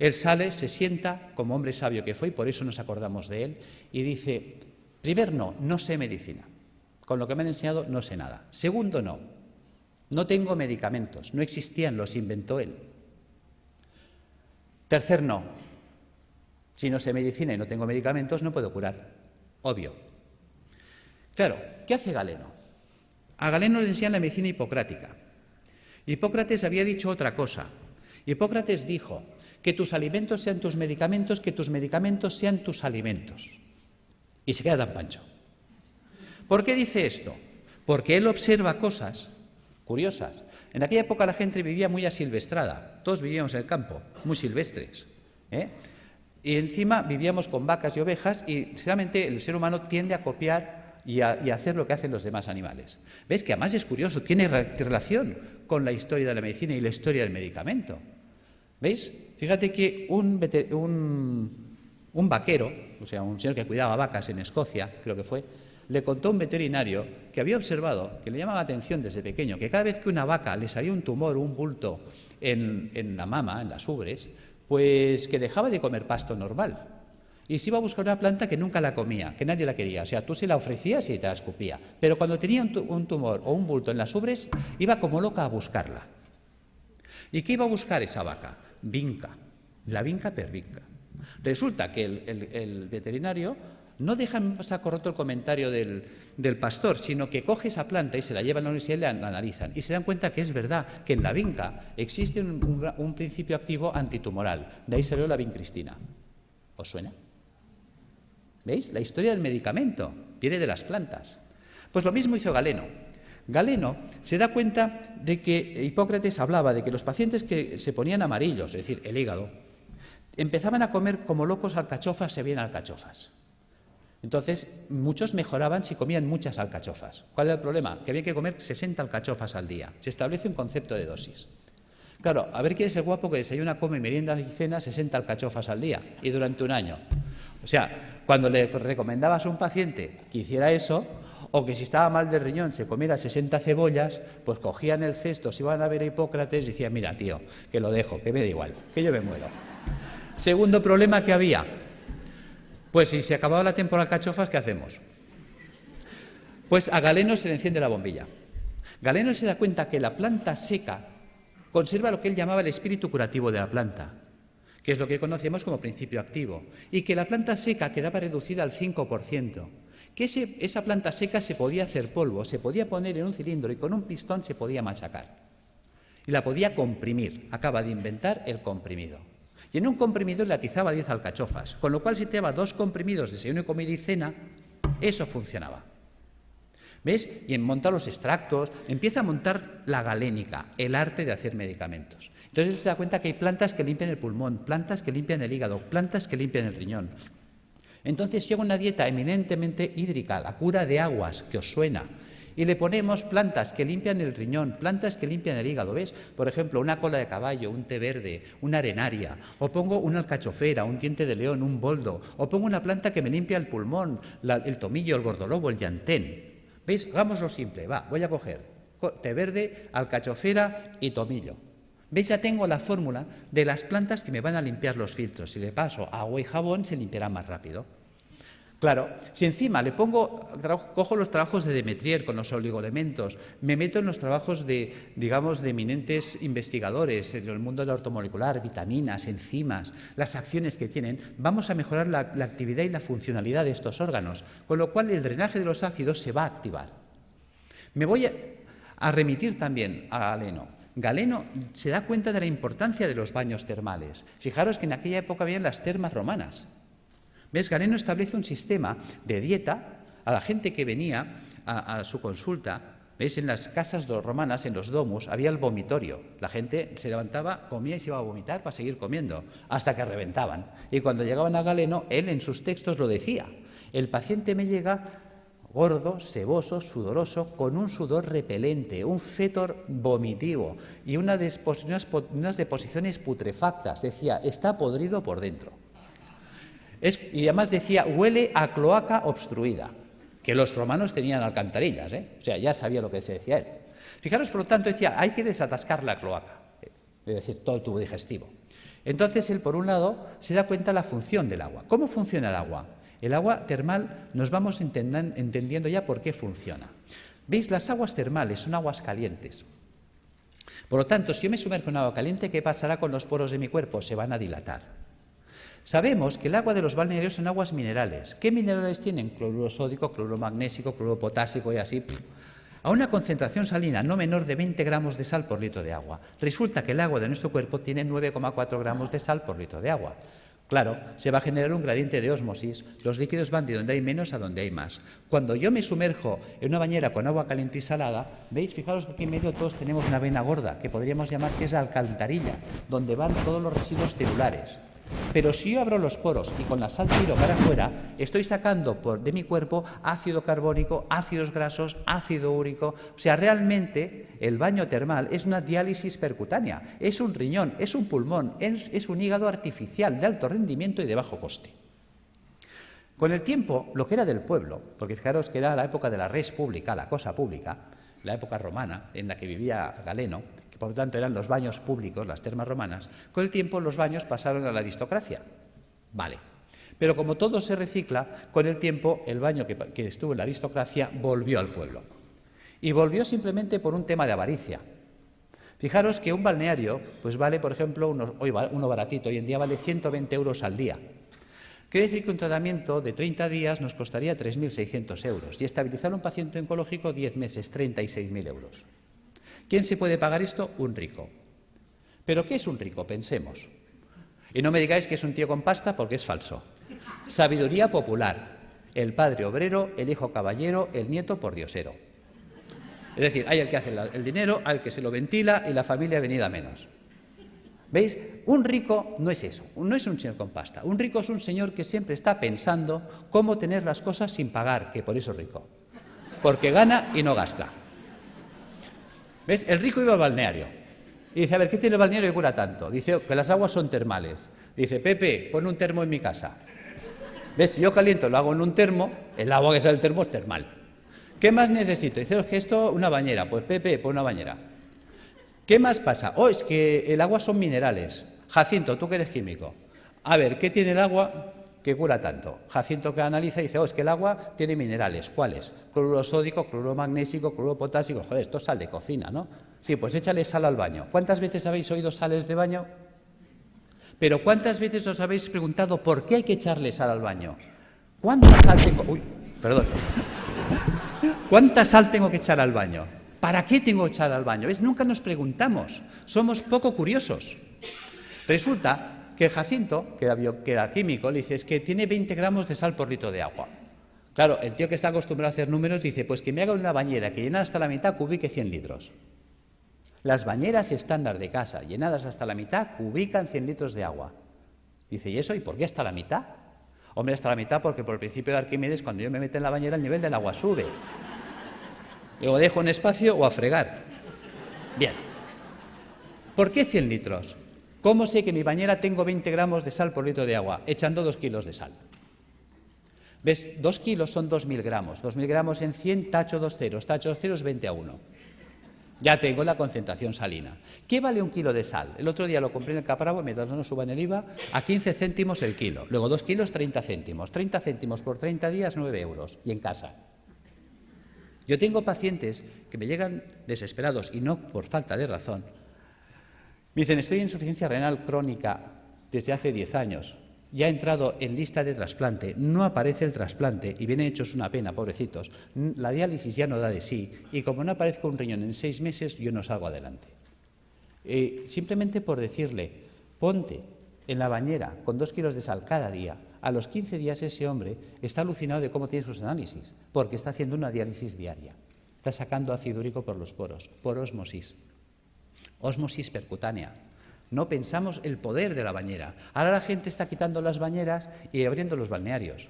Él sale, se sienta, como hombre sabio que fue, y por eso nos acordamos de él, y dice, Primero, no sé medicina. Con lo que me han enseñado no sé nada. Segundo, no tengo medicamentos, no existían, los inventó él. Tercer, no. Si no sé medicina y no tengo medicamentos, no puedo curar. Obvio. Claro, ¿qué hace Galeno? A Galeno le enseñan la medicina hipocrática. Hipócrates había dicho otra cosa. Hipócrates dijo que tus alimentos sean tus medicamentos, que tus medicamentos sean tus alimentos. Y se queda tan pancho. ¿Por qué dice esto? Porque él observa cosas curiosas. En aquella época la gente vivía muy asilvestrada. Todos vivíamos en el campo, muy silvestres. Y encima vivíamos con vacas y ovejas y realmente el ser humano tiende a copiar y a hacer lo que hacen los demás animales. ¿Ves? Que además es curioso, tiene relación con la historia de la medicina y la historia del medicamento. ¿Veis? Fíjate que un vaquero, o sea, un señor que cuidaba vacas en Escocia, creo que fue, le contó a un veterinario que había observado, que le llamaba la atención desde pequeño, que cada vez que una vaca le salía un tumor o un bulto en la mama, en las ubres, pues que dejaba de comer pasto normal y se iba a buscar una planta que nunca la comía, que nadie la quería. O sea, tú se la ofrecías y te la escupía. Pero cuando tenía un tumor o un bulto en las ubres, iba como loca a buscarla. ¿Y qué iba a buscar esa vaca? Vinca, la vinca per vinca. Resulta que el veterinario no deja en saco roto el comentario del pastor, sino que coge esa planta y se la lleva a la universidad y la analizan. Y se dan cuenta que es verdad que en la vinca existe un principio activo antitumoral. De ahí salió la vincristina. ¿Os suena? ¿Veis? La historia del medicamento viene de las plantas. Pues lo mismo hizo Galeno. Galeno se da cuenta de que Hipócrates hablaba de que los pacientes que se ponían amarillos, es decir, el hígado, empezaban a comer como locos alcachofas, se veían alcachofas. Entonces, muchos mejoraban si comían muchas alcachofas. ¿Cuál era el problema? Que había que comer 60 alcachofas al día. Se establece un concepto de dosis. Claro, a ver quién es el guapo que desayuna, come, merienda y cena 60 alcachofas al día y durante un año. O sea, cuando le recomendabas a un paciente que hiciera eso, o que si estaba mal del riñón se comiera 60 cebollas, pues cogían el cesto, se iban a ver a Hipócrates y decían, mira, tío, que lo dejo, que me da igual, que yo me muero. Segundo problema que había, pues si se acababa la temporada de alcachofas, ¿qué hacemos? Pues a Galeno se le enciende la bombilla. Galeno se da cuenta que la planta seca conserva lo que él llamaba el espíritu curativo de la planta, que es lo que conocemos como principio activo, y que la planta seca quedaba reducida al 5%, que esa planta seca se podía hacer polvo, se podía poner en un cilindro y con un pistón se podía machacar. Y la podía comprimir, acaba de inventar el comprimido. Y en un comprimido le atizaba 10 alcachofas, con lo cual si te daba 2 comprimidos de desayuno, comida y cena, eso funcionaba. ¿Ves? Y en montar los extractos, empieza a montar la galénica, el arte de hacer medicamentos. Entonces él se da cuenta que hay plantas que limpian el pulmón, plantas que limpian el hígado, plantas que limpian el riñón. Entonces llega una dieta eminentemente hídrica, la cura de aguas, que os suena, y le ponemos plantas que limpian el riñón, plantas que limpian el hígado, ¿ves? Por ejemplo, una cola de caballo, un té verde, una arenaria, o pongo una alcachofera, un diente de león, un boldo, o pongo una planta que me limpia el pulmón, el tomillo, el gordolobo, el llantén. ¿Veis? Hagámoslo simple, va, voy a coger té verde, alcachofera y tomillo. ¿Veis? Ya tengo la fórmula de las plantas que me van a limpiar los filtros. Si le paso agua y jabón, se limpiará más rápido. Claro, si encima le cojo los trabajos de Demetrier con los oligoelementos, me meto en los trabajos de eminentes investigadores en el mundo de la ortomolecular, vitaminas, enzimas, las acciones que tienen, vamos a mejorar la actividad y la funcionalidad de estos órganos, con lo cual el drenaje de los ácidos se va a activar. Me voy a remitir también a Galeno. Galeno se da cuenta de la importancia de los baños termales. Fijaros que en aquella época habían las termas romanas. ¿Ves? Galeno establece un sistema de dieta a la gente que venía a su consulta. ¿Ves? En las casas romanas, en los domus, había el vomitorio. La gente se levantaba, comía y se iba a vomitar para seguir comiendo, hasta que reventaban. Y cuando llegaban a Galeno, él en sus textos lo decía. El paciente me llega gordo, seboso, sudoroso, con un sudor repelente, un fétor vomitivo y unas deposiciones putrefactas. Decía, está podrido por dentro. Y además decía, huele a cloaca obstruida, que los romanos tenían alcantarillas, o sea, ya sabía lo que se decía él. Fijaros, por lo tanto, decía, hay que desatascar la cloaca, es decir, todo el tubo digestivo. Entonces, él, por un lado, se da cuenta de la función del agua. ¿Cómo funciona el agua? El agua termal nos vamos entendiendo ya por qué funciona. ¿Veis? Las aguas termales son aguas calientes. Por lo tanto, si yo me sumerjo en agua caliente, ¿qué pasará con los poros de mi cuerpo? Se van a dilatar. Sabemos que el agua de los balnearios son aguas minerales. ¿Qué minerales tienen? Cloruro sódico, cloruro magnésico, cloruro potásico y así. A una concentración salina no menor de 20 gramos de sal por litro de agua. Resulta que el agua de nuestro cuerpo tiene 9,4 gramos de sal por litro de agua. Claro, se va a generar un gradiente de ósmosis. Los líquidos van de donde hay menos a donde hay más. Cuando yo me sumerjo en una bañera con agua caliente y salada, ¿veis? Fijaros que aquí en medio todos tenemos una vena gorda, que podríamos llamar que es la alcantarilla, donde van todos los residuos celulares. Pero si yo abro los poros y con la sal tiro para afuera, estoy sacando de mi cuerpo ácido carbónico, ácidos grasos, ácido úrico. O sea, realmente el baño termal es una diálisis percutánea, es un riñón, es un pulmón, es un hígado artificial de alto rendimiento y de bajo coste. Con el tiempo, lo que era del pueblo, porque fijaros que era la época de la res pública, la cosa pública, la época romana en la que vivía Galeno, que por lo tanto eran los baños públicos, las termas romanas, con el tiempo los baños pasaron a la aristocracia. Vale. Pero como todo se recicla, con el tiempo el baño que estuvo en la aristocracia volvió al pueblo. Y volvió simplemente por un tema de avaricia. Fijaros que un balneario pues vale, por ejemplo, uno baratito, hoy en día vale 120 euros al día. Quiere decir que un tratamiento de 30 días nos costaría 3.600 euros y estabilizar a un paciente oncológico 10 meses, 36.000 euros. ¿Quién se puede pagar esto? Un rico. ¿Pero qué es un rico? Pensemos. Y no me digáis que es un tío con pasta porque es falso. Sabiduría popular. El padre obrero, el hijo caballero, el nieto pordiosero. Es decir, hay el que hace el dinero, al que se lo ventila y la familia venida menos. ¿Veis? Un rico no es eso, no es un señor con pasta. Un rico es un señor que siempre está pensando cómo tener las cosas sin pagar, que por eso es rico. Porque gana y no gasta. ¿Ves? El rico iba al balneario y dice, a ver, ¿qué tiene el balneario que cura tanto? Dice que las aguas son termales. Dice, Pepe, pon un termo en mi casa. ¿Ves? Si yo caliento, lo hago en un termo, el agua que sale del termo es termal. ¿Qué más necesito? Dice, es que esto, una bañera. Pues Pepe, pon una bañera. ¿Qué más pasa? Oh, es que el agua son minerales. Jacinto, tú que eres químico. A ver, ¿qué tiene el agua que cura tanto? Jacinto que analiza y dice, oh, es que el agua tiene minerales. ¿Cuáles? Cloruro sódico, cloruro magnésico, cloruro potásico. Joder, esto es sal de cocina, ¿no? Sí, pues échale sal al baño. ¿Cuántas veces habéis oído sales de baño? Pero ¿cuántas veces os habéis preguntado por qué hay que echarle sal al baño? ¿Cuánta sal tengo? Uy, perdón. ¿Cuánta sal tengo que echar al baño? ¿Para qué tengo que echar al baño? ¿Ves? Nunca nos preguntamos, somos poco curiosos. Resulta que Jacinto, que era químico, le dice, es que tiene 20 gramos de sal por litro de agua. Claro, el tío que está acostumbrado a hacer números dice, pues que me haga una bañera que llena hasta la mitad cubique 100 litros. Las bañeras estándar de casa, llenadas hasta la mitad, cubican 100 litros de agua. Dice, ¿y eso? ¿Y por qué hasta la mitad? Hombre, hasta la mitad porque por el principio de Arquímedes, cuando yo me meto en la bañera, el nivel del agua sube. Lo dejo en espacio o a fregar. Bien. ¿Por qué 100 litros? ¿Cómo sé que en mi bañera tengo 20 gramos de sal por litro de agua? Echando 2 kilos de sal. ¿Ves? 2 kilos son 2.000 gramos. 2.000 gramos en 100, tacho 2 ceros. Tacho 2 ceros, 20 a 1. Ya tengo la concentración salina. ¿Qué vale un kilo de sal? El otro día lo compré en el Capravo, mientras no nos suban el IVA, a 15 céntimos el kilo. Luego 2 kilos, 30 céntimos. 30 céntimos por 30 días, 9 euros. Y en casa. Yo tengo pacientes que me llegan desesperados y no por falta de razón. Me dicen, estoy en insuficiencia renal crónica desde hace 10 años. Ya he entrado en lista de trasplante, no aparece el trasplante y vienen hechos una pena, pobrecitos. La diálisis ya no da de sí y como no aparezca un riñón en 6 meses, yo no salgo adelante. Simplemente por decirle, ponte en la bañera con 2 kilos de sal cada día. A los 15 días ese hombre está alucinado de cómo tiene sus análisis, porque está haciendo una diálisis diaria. Está sacando ácido úrico por los poros, por ósmosis. Ósmosis percutánea. No pensamos el poder de la bañera. Ahora la gente está quitando las bañeras y abriendo los balnearios.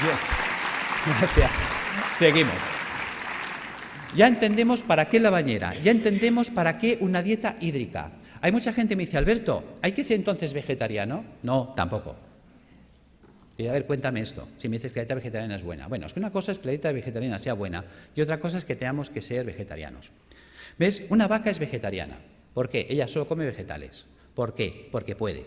Bien. Gracias. Seguimos. Ya entendemos para qué la bañera, ya entendemos para qué una dieta hídrica. Hay mucha gente que me dice, Alberto, ¿hay que ser entonces vegetariano? No, tampoco. Y a ver, cuéntame esto, si me dices que la dieta vegetariana es buena. Bueno, es que una cosa es que la dieta vegetariana sea buena y otra cosa es que tengamos que ser vegetarianos. ¿Ves? Una vaca es vegetariana. ¿Por qué? Ella solo come vegetales. ¿Por qué? Porque puede.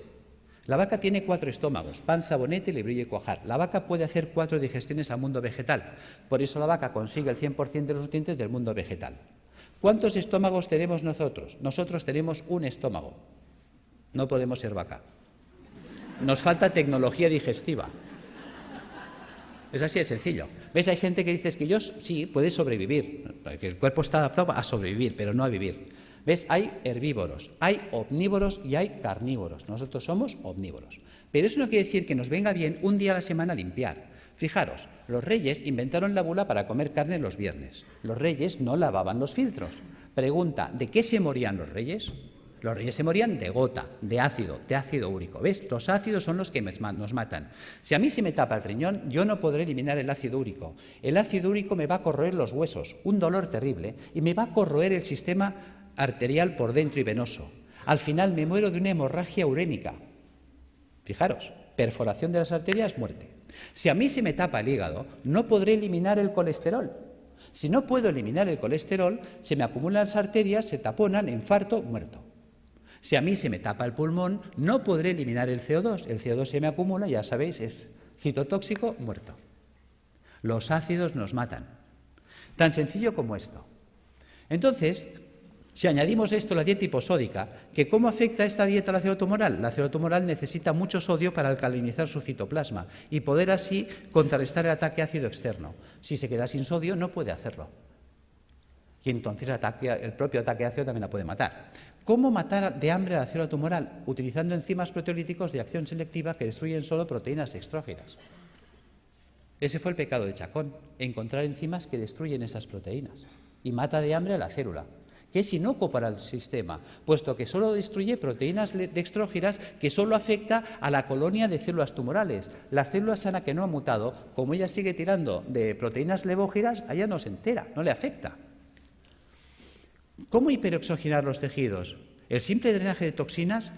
La vaca tiene 4 estómagos, panza, bonete, librillo y cuajar. La vaca puede hacer 4 digestiones al mundo vegetal. Por eso la vaca consigue el 100% de los nutrientes del mundo vegetal. ¿Cuántos estómagos tenemos nosotros? Nosotros tenemos un estómago. No podemos ser vaca. Nos falta tecnología digestiva. Es así de sencillo. ¿Ves? Hay gente que dice que yo sí, puede sobrevivir, porque el cuerpo está adaptado a sobrevivir, pero no a vivir. ¿Ves? Hay herbívoros, hay omnívoros y hay carnívoros. Nosotros somos omnívoros. Pero eso no quiere decir que nos venga bien un día a la semana limpiar. Fijaros, los reyes inventaron la bula para comer carne los viernes. Los reyes no lavaban los filtros. Pregunta, ¿de qué se morían los reyes? Los reyes se morían de gota, de ácido úrico. ¿Ves? Los ácidos son los que nos matan. Si a mí se me tapa el riñón, yo no podré eliminar el ácido úrico. El ácido úrico me va a corroer los huesos, un dolor terrible, y me va a corroer el sistema arterial por dentro y venoso. Al final me muero de una hemorragia urémica. Fijaros, perforación de las arterias, muerte. Si a mí se me tapa el hígado, no podré eliminar el colesterol. Si no puedo eliminar el colesterol, se me acumulan las arterias, se taponan, infarto, muerto. Si a mí se me tapa el pulmón, no podré eliminar el CO2. El CO2 se me acumula, ya sabéis, es citotóxico, muerto. Los ácidos nos matan. Tan sencillo como esto. Entonces, si añadimos esto a la dieta hiposódica, que ¿cómo afecta esta dieta a la célula tumoral? La célula tumoral necesita mucho sodio para alcalinizar su citoplasma y poder así contrarrestar el ataque ácido externo. Si se queda sin sodio, no puede hacerlo. Y entonces el propio ataque ácido también la puede matar. ¿Cómo matar de hambre a la célula tumoral? Utilizando enzimas proteolíticos de acción selectiva que destruyen solo proteínas extrógenas. Ese fue el pecado de Chacón, encontrar enzimas que destruyen esas proteínas y mata de hambre a la célula, que es inocuo para el sistema, puesto que solo destruye proteínas dextrógenas que solo afecta a la colonia de células tumorales. La célula sana que no ha mutado, como ella sigue tirando de proteínas levógenas, a ella no se entera, no le afecta. ¿Cómo hiperoxigenar los tejidos? El simple drenaje de toxinas,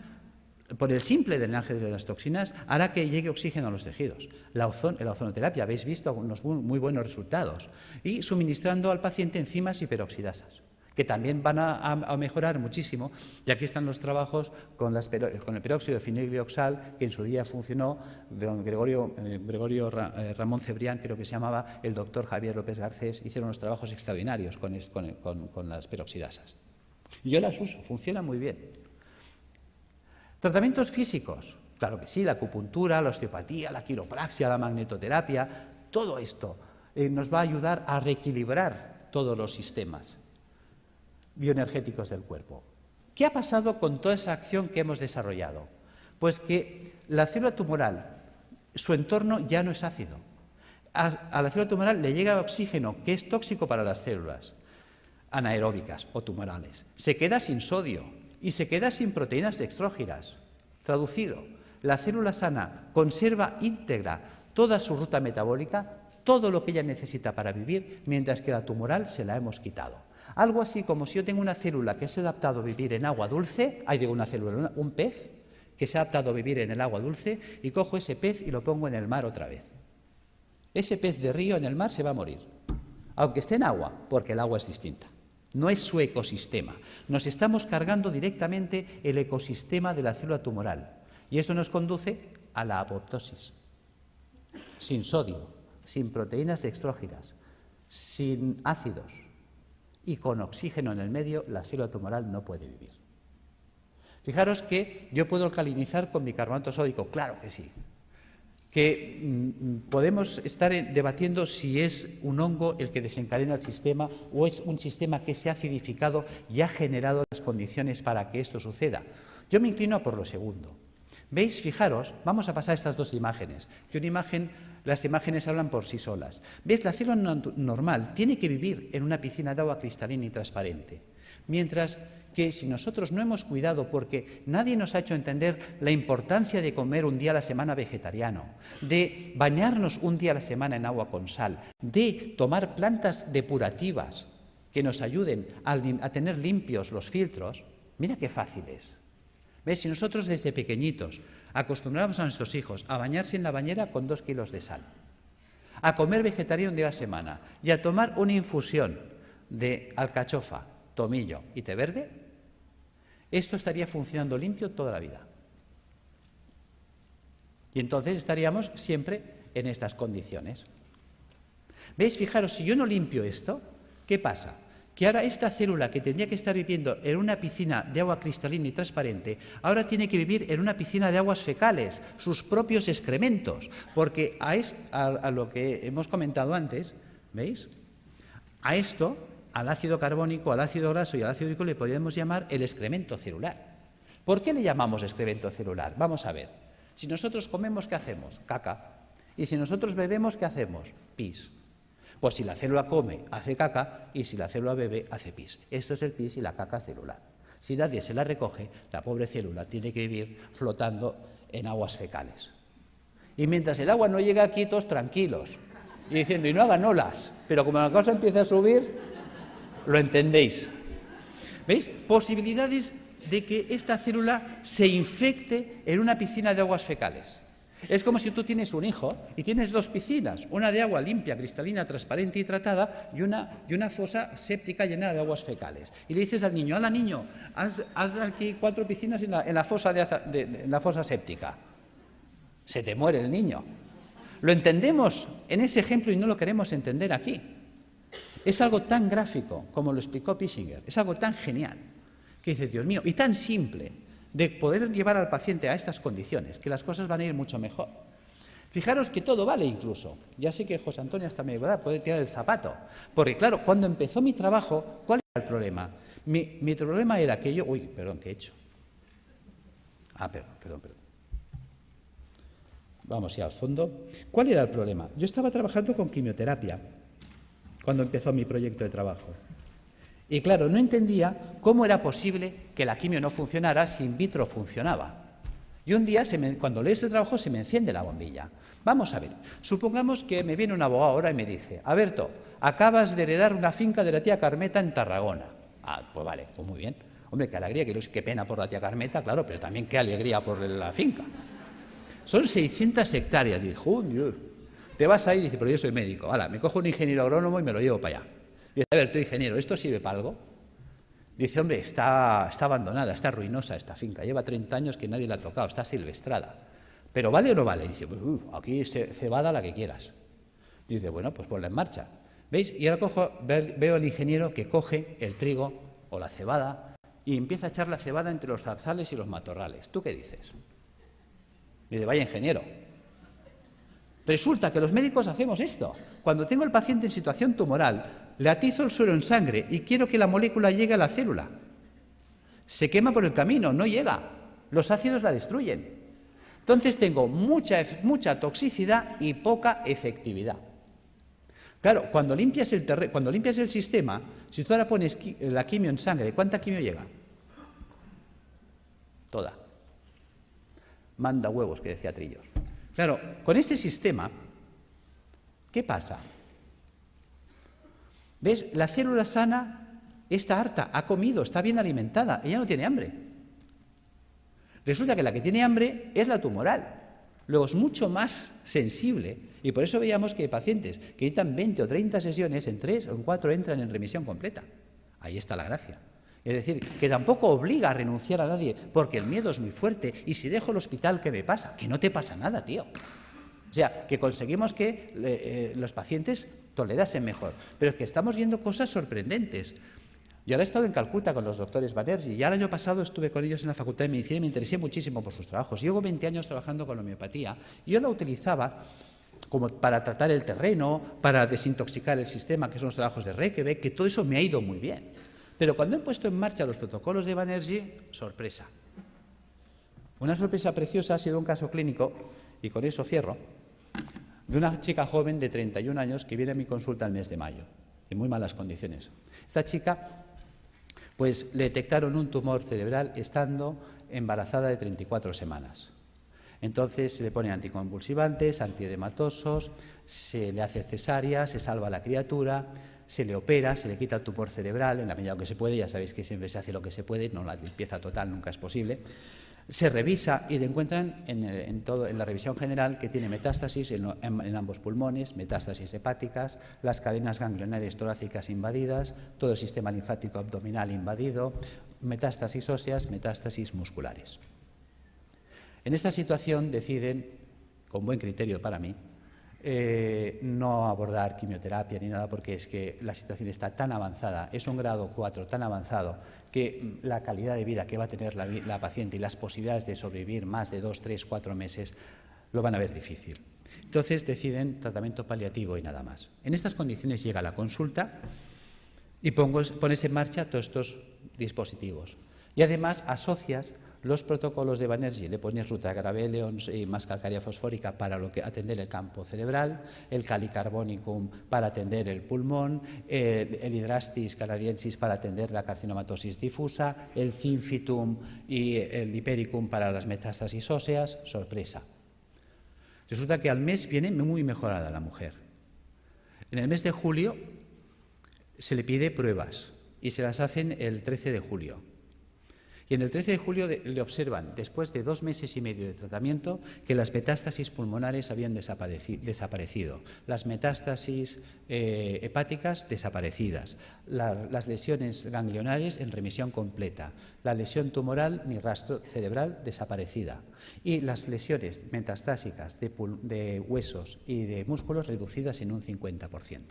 por el simple drenaje de las toxinas, hará que llegue oxígeno a los tejidos. La ozonoterapia, habéis visto unos muy buenos resultados. Y suministrando al paciente enzimas hiperoxidasas, que también van a mejorar muchísimo. Y aquí están los trabajos con el peróxido de fenilglioxal, que en su día funcionó, de don Gregorio Ramón Cebrián, creo que se llamaba, el doctor Javier López Garcés, hicieron unos trabajos extraordinarios con las peroxidasas. Y yo las uso, funcionan muy bien. Tratamientos físicos, claro que sí, la acupuntura, la osteopatía, la quiropraxia, la magnetoterapia, todo esto nos va a ayudar a reequilibrar todos los sistemas bioenergéticos del cuerpo. ¿Qué ha pasado con toda esa acción que hemos desarrollado? Pues que la célula tumoral, su entorno ya no es ácido. A la célula tumoral le llega oxígeno, que es tóxico para las células anaeróbicas o tumorales. Se queda sin sodio y se queda sin proteínas dextrógenas. Traducido, la célula sana conserva íntegra toda su ruta metabólica, todo lo que ella necesita para vivir, mientras que la tumoral se la hemos quitado. Algo así como si yo tengo una célula que se ha adaptado a vivir en agua dulce, un pez que se ha adaptado a vivir en el agua dulce, y cojo ese pez y lo pongo en el mar otra vez. Ese pez de río en el mar se va a morir, aunque esté en agua, porque el agua es distinta. No es su ecosistema. Nos estamos cargando directamente el ecosistema de la célula tumoral, y eso nos conduce a la apoptosis. Sin sodio, sin proteínas dextrógenas, sin ácidos y con oxígeno en el medio, la célula tumoral no puede vivir. Fijaros que yo puedo alcalinizar con bicarbonato sódico, claro que sí. Que podemos estar debatiendo si es un hongo el que desencadena el sistema o es un sistema que se ha acidificado y ha generado las condiciones para que esto suceda. Yo me inclino por lo segundo. ¿Veis? Fijaros, vamos a pasar estas dos imágenes. Las imágenes hablan por sí solas. ¿Veis? La célula normal tiene que vivir en una piscina de agua cristalina y transparente. Mientras que si nosotros no hemos cuidado, porque nadie nos ha hecho entender la importancia de comer un día a la semana vegetariano, de bañarnos un día a la semana en agua con sal, de tomar plantas depurativas que nos ayuden a tener limpios los filtros, mira qué fácil es. ¿Ves? Si nosotros desde pequeñitos acostumbramos a nuestros hijos a bañarse en la bañera con 2 kilos de sal, a comer vegetariano un día a la semana y a tomar una infusión de alcachofa, tomillo y té verde, esto estaría funcionando limpio toda la vida. Y entonces estaríamos siempre en estas condiciones. ¿Veis? Fijaros, si yo no limpio esto, ¿qué pasa? Que ahora esta célula que tendría que estar viviendo en una piscina de agua cristalina y transparente, ahora tiene que vivir en una piscina de aguas fecales, sus propios excrementos, porque a lo que hemos comentado antes, ¿veis? A esto, al ácido carbónico, al ácido graso y al ácido úrico le podemos llamar el excremento celular. ¿Por qué le llamamos excremento celular? Vamos a ver. Si nosotros comemos, ¿qué hacemos? Caca. Y si nosotros bebemos, ¿qué hacemos? Pis. Pues si la célula come, hace caca, y si la célula bebe, hace pis. Esto es el pis y la caca celular. Si nadie se la recoge, la pobre célula tiene que vivir flotando en aguas fecales. Y mientras el agua no llega aquí, todos tranquilos, y diciendo, y no hagan olas, pero como la cosa empieza a subir, lo entendéis. ¿Veis? Posibilidades de que esta célula se infecte en una piscina de aguas fecales. Es como si tú tienes un hijo y tienes dos piscinas, una de agua limpia, cristalina, transparente y tratada y una fosa séptica llena de aguas fecales. Y le dices al niño, hala niño, haz aquí 4 piscinas en la fosa séptica. Se te muere el niño. Lo entendemos en ese ejemplo y no lo queremos entender aquí. Es algo tan gráfico como lo explicó Pischinger, es algo tan genial que dices, Dios mío, y tan simple de poder llevar al paciente a estas condiciones, que las cosas van a ir mucho mejor. Fijaros que todo vale incluso. Ya sé que José Antonio hasta me puede tirar el zapato, porque claro, cuando empezó mi trabajo, ¿cuál era el problema? Mi problema era que yo... Uy, perdón, ¿qué he hecho? Perdón. Vamos ya al fondo. ¿Cuál era el problema? Yo estaba trabajando con quimioterapia cuando empezó mi proyecto de trabajo. Y claro, no entendía cómo era posible que la quimio no funcionara si in vitro funcionaba. Y un día, cuando leo este trabajo, se me enciende la bombilla. Vamos a ver, supongamos que me viene un abogado ahora y me dice, Alberto, acabas de heredar una finca de la tía Carmeta en Tarragona. Pues vale, pues muy bien. Hombre, qué alegría, qué pena por la tía Carmeta, claro, pero también qué alegría por la finca. Son 600 hectáreas. Y dijo, Dios, te vas ahí y dice, pero yo soy médico. Hala, me cojo un ingeniero agrónomo y me lo llevo para allá. Dice, a ver, tú ingeniero, ¿esto sirve para algo? Dice, hombre, está abandonada, está ruinosa esta finca, lleva 30 años que nadie la ha tocado, está silvestrada. ¿Pero vale o no vale? Dice, pues, aquí cebada la que quieras. Dice, bueno, pues ponla en marcha. ¿Veis? Y ahora veo al ingeniero que coge el trigo o la cebada y empieza a echar la cebada entre los zarzales y los matorrales. ¿Tú qué dices? Dice, vaya ingeniero. Resulta que los médicos hacemos esto. Cuando tengo al paciente en situación tumoral, le atizo el suero en sangre y quiero que la molécula llegue a la célula. Se quema por el camino, no llega. Los ácidos la destruyen. Entonces tengo mucha toxicidad y poca efectividad. Claro, cuando limpias el sistema, si tú ahora pones la quimio en sangre, ¿cuánta quimio llega? Toda. Manda huevos, que decía Trillos. Claro, con este sistema, ¿qué pasa? ¿Ves? La célula sana está harta, ha comido, está bien alimentada, ella no tiene hambre. Resulta que la que tiene hambre es la tumoral. Luego es mucho más sensible y por eso veíamos que hay pacientes que necesitan 20 o 30 sesiones, en 3 o en 4 entran en remisión completa. Ahí está la gracia. Es decir, que tampoco obliga a renunciar a nadie, porque el miedo es muy fuerte. Y si dejo el hospital, ¿qué me pasa? Que no te pasa nada, tío. O sea, que conseguimos que los pacientes tolerasen mejor. Pero es que estamos viendo cosas sorprendentes. Yo ahora he estado en Calcuta con los doctores Banerjee y ya el año pasado estuve con ellos en la Facultad de Medicina y me interesé muchísimo por sus trabajos. Llevo 20 años trabajando con la homeopatía y yo la utilizaba como para tratar el terreno, para desintoxicar el sistema, que son los trabajos de Reykjavik, que todo eso me ha ido muy bien. Pero cuando he puesto en marcha los protocolos de Banerjee, sorpresa. Una sorpresa preciosa ha sido un caso clínico, y con eso cierro, de una chica joven de 31 años que viene a mi consulta el mes de mayo, en muy malas condiciones. Esta chica, pues le detectaron un tumor cerebral estando embarazada de 34 semanas. Entonces se le ponen anticonvulsivantes, antiedematosos, se le hace cesárea, se salva a la criatura, se le opera, se le quita el tumor cerebral en la medida que se puede, ya sabéis que siempre se hace lo que se puede, no la limpieza total nunca es posible. Se revisa y le encuentran en la revisión general que tiene metástasis en ambos pulmones, metástasis hepáticas, las cadenas ganglionares torácicas invadidas, todo el sistema linfático abdominal invadido, metástasis óseas, metástasis musculares. En esta situación deciden, con buen criterio para mí, no abordar quimioterapia ni nada, porque es que la situación está tan avanzada, es un grado 4 tan avanzado, que la calidad de vida que va a tener la paciente y las posibilidades de sobrevivir más de 2, 3, 4 meses lo van a ver difícil. Entonces deciden tratamiento paliativo y nada más. En estas condiciones llega la consulta y pones en marcha todos estos dispositivos. Y además asocias los protocolos de Banerjee, le pones rutagraphereon y más calcárea fosfórica para atender el campo cerebral, el calicarbonicum para atender el pulmón, el hidrastis canadiensis para atender la carcinomatosis difusa, el zinfitum y el hipericum para las metástasis óseas. Sorpresa. Resulta que al mes viene muy mejorada la mujer. En el mes de julio se le pide pruebas y se las hacen el 13 de julio. Y en el 13 de julio le observan, después de 2 meses y medio de tratamiento, que las metástasis pulmonares habían desaparecido, las metástasis hepáticas desaparecidas, las lesiones ganglionares en remisión completa, la lesión tumoral ni rastro cerebral desaparecida y las lesiones metastásicas de huesos y de músculos reducidas en un 50%.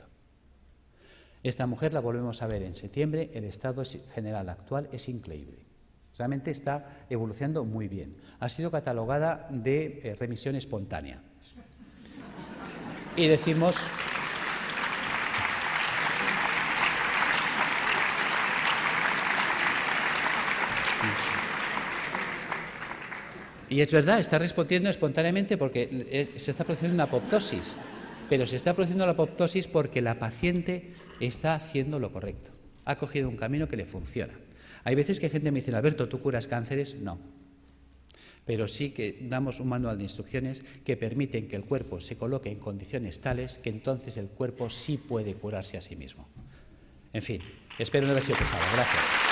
Esta mujer la volvemos a ver en septiembre, el estado general actual es increíble. Realmente está evolucionando muy bien. Ha sido catalogada de remisión espontánea. Y decimos... Y es verdad, está respondiendo espontáneamente porque se está produciendo una apoptosis. Pero se está produciendo la apoptosis porque la paciente está haciendo lo correcto. Ha cogido un camino que le funciona. Hay veces que gente me dice, Alberto, ¿tú curas cánceres? No. Pero sí que damos un manual de instrucciones que permiten que el cuerpo se coloque en condiciones tales que entonces el cuerpo sí puede curarse a sí mismo. En fin, espero no haber sido pesado. Gracias.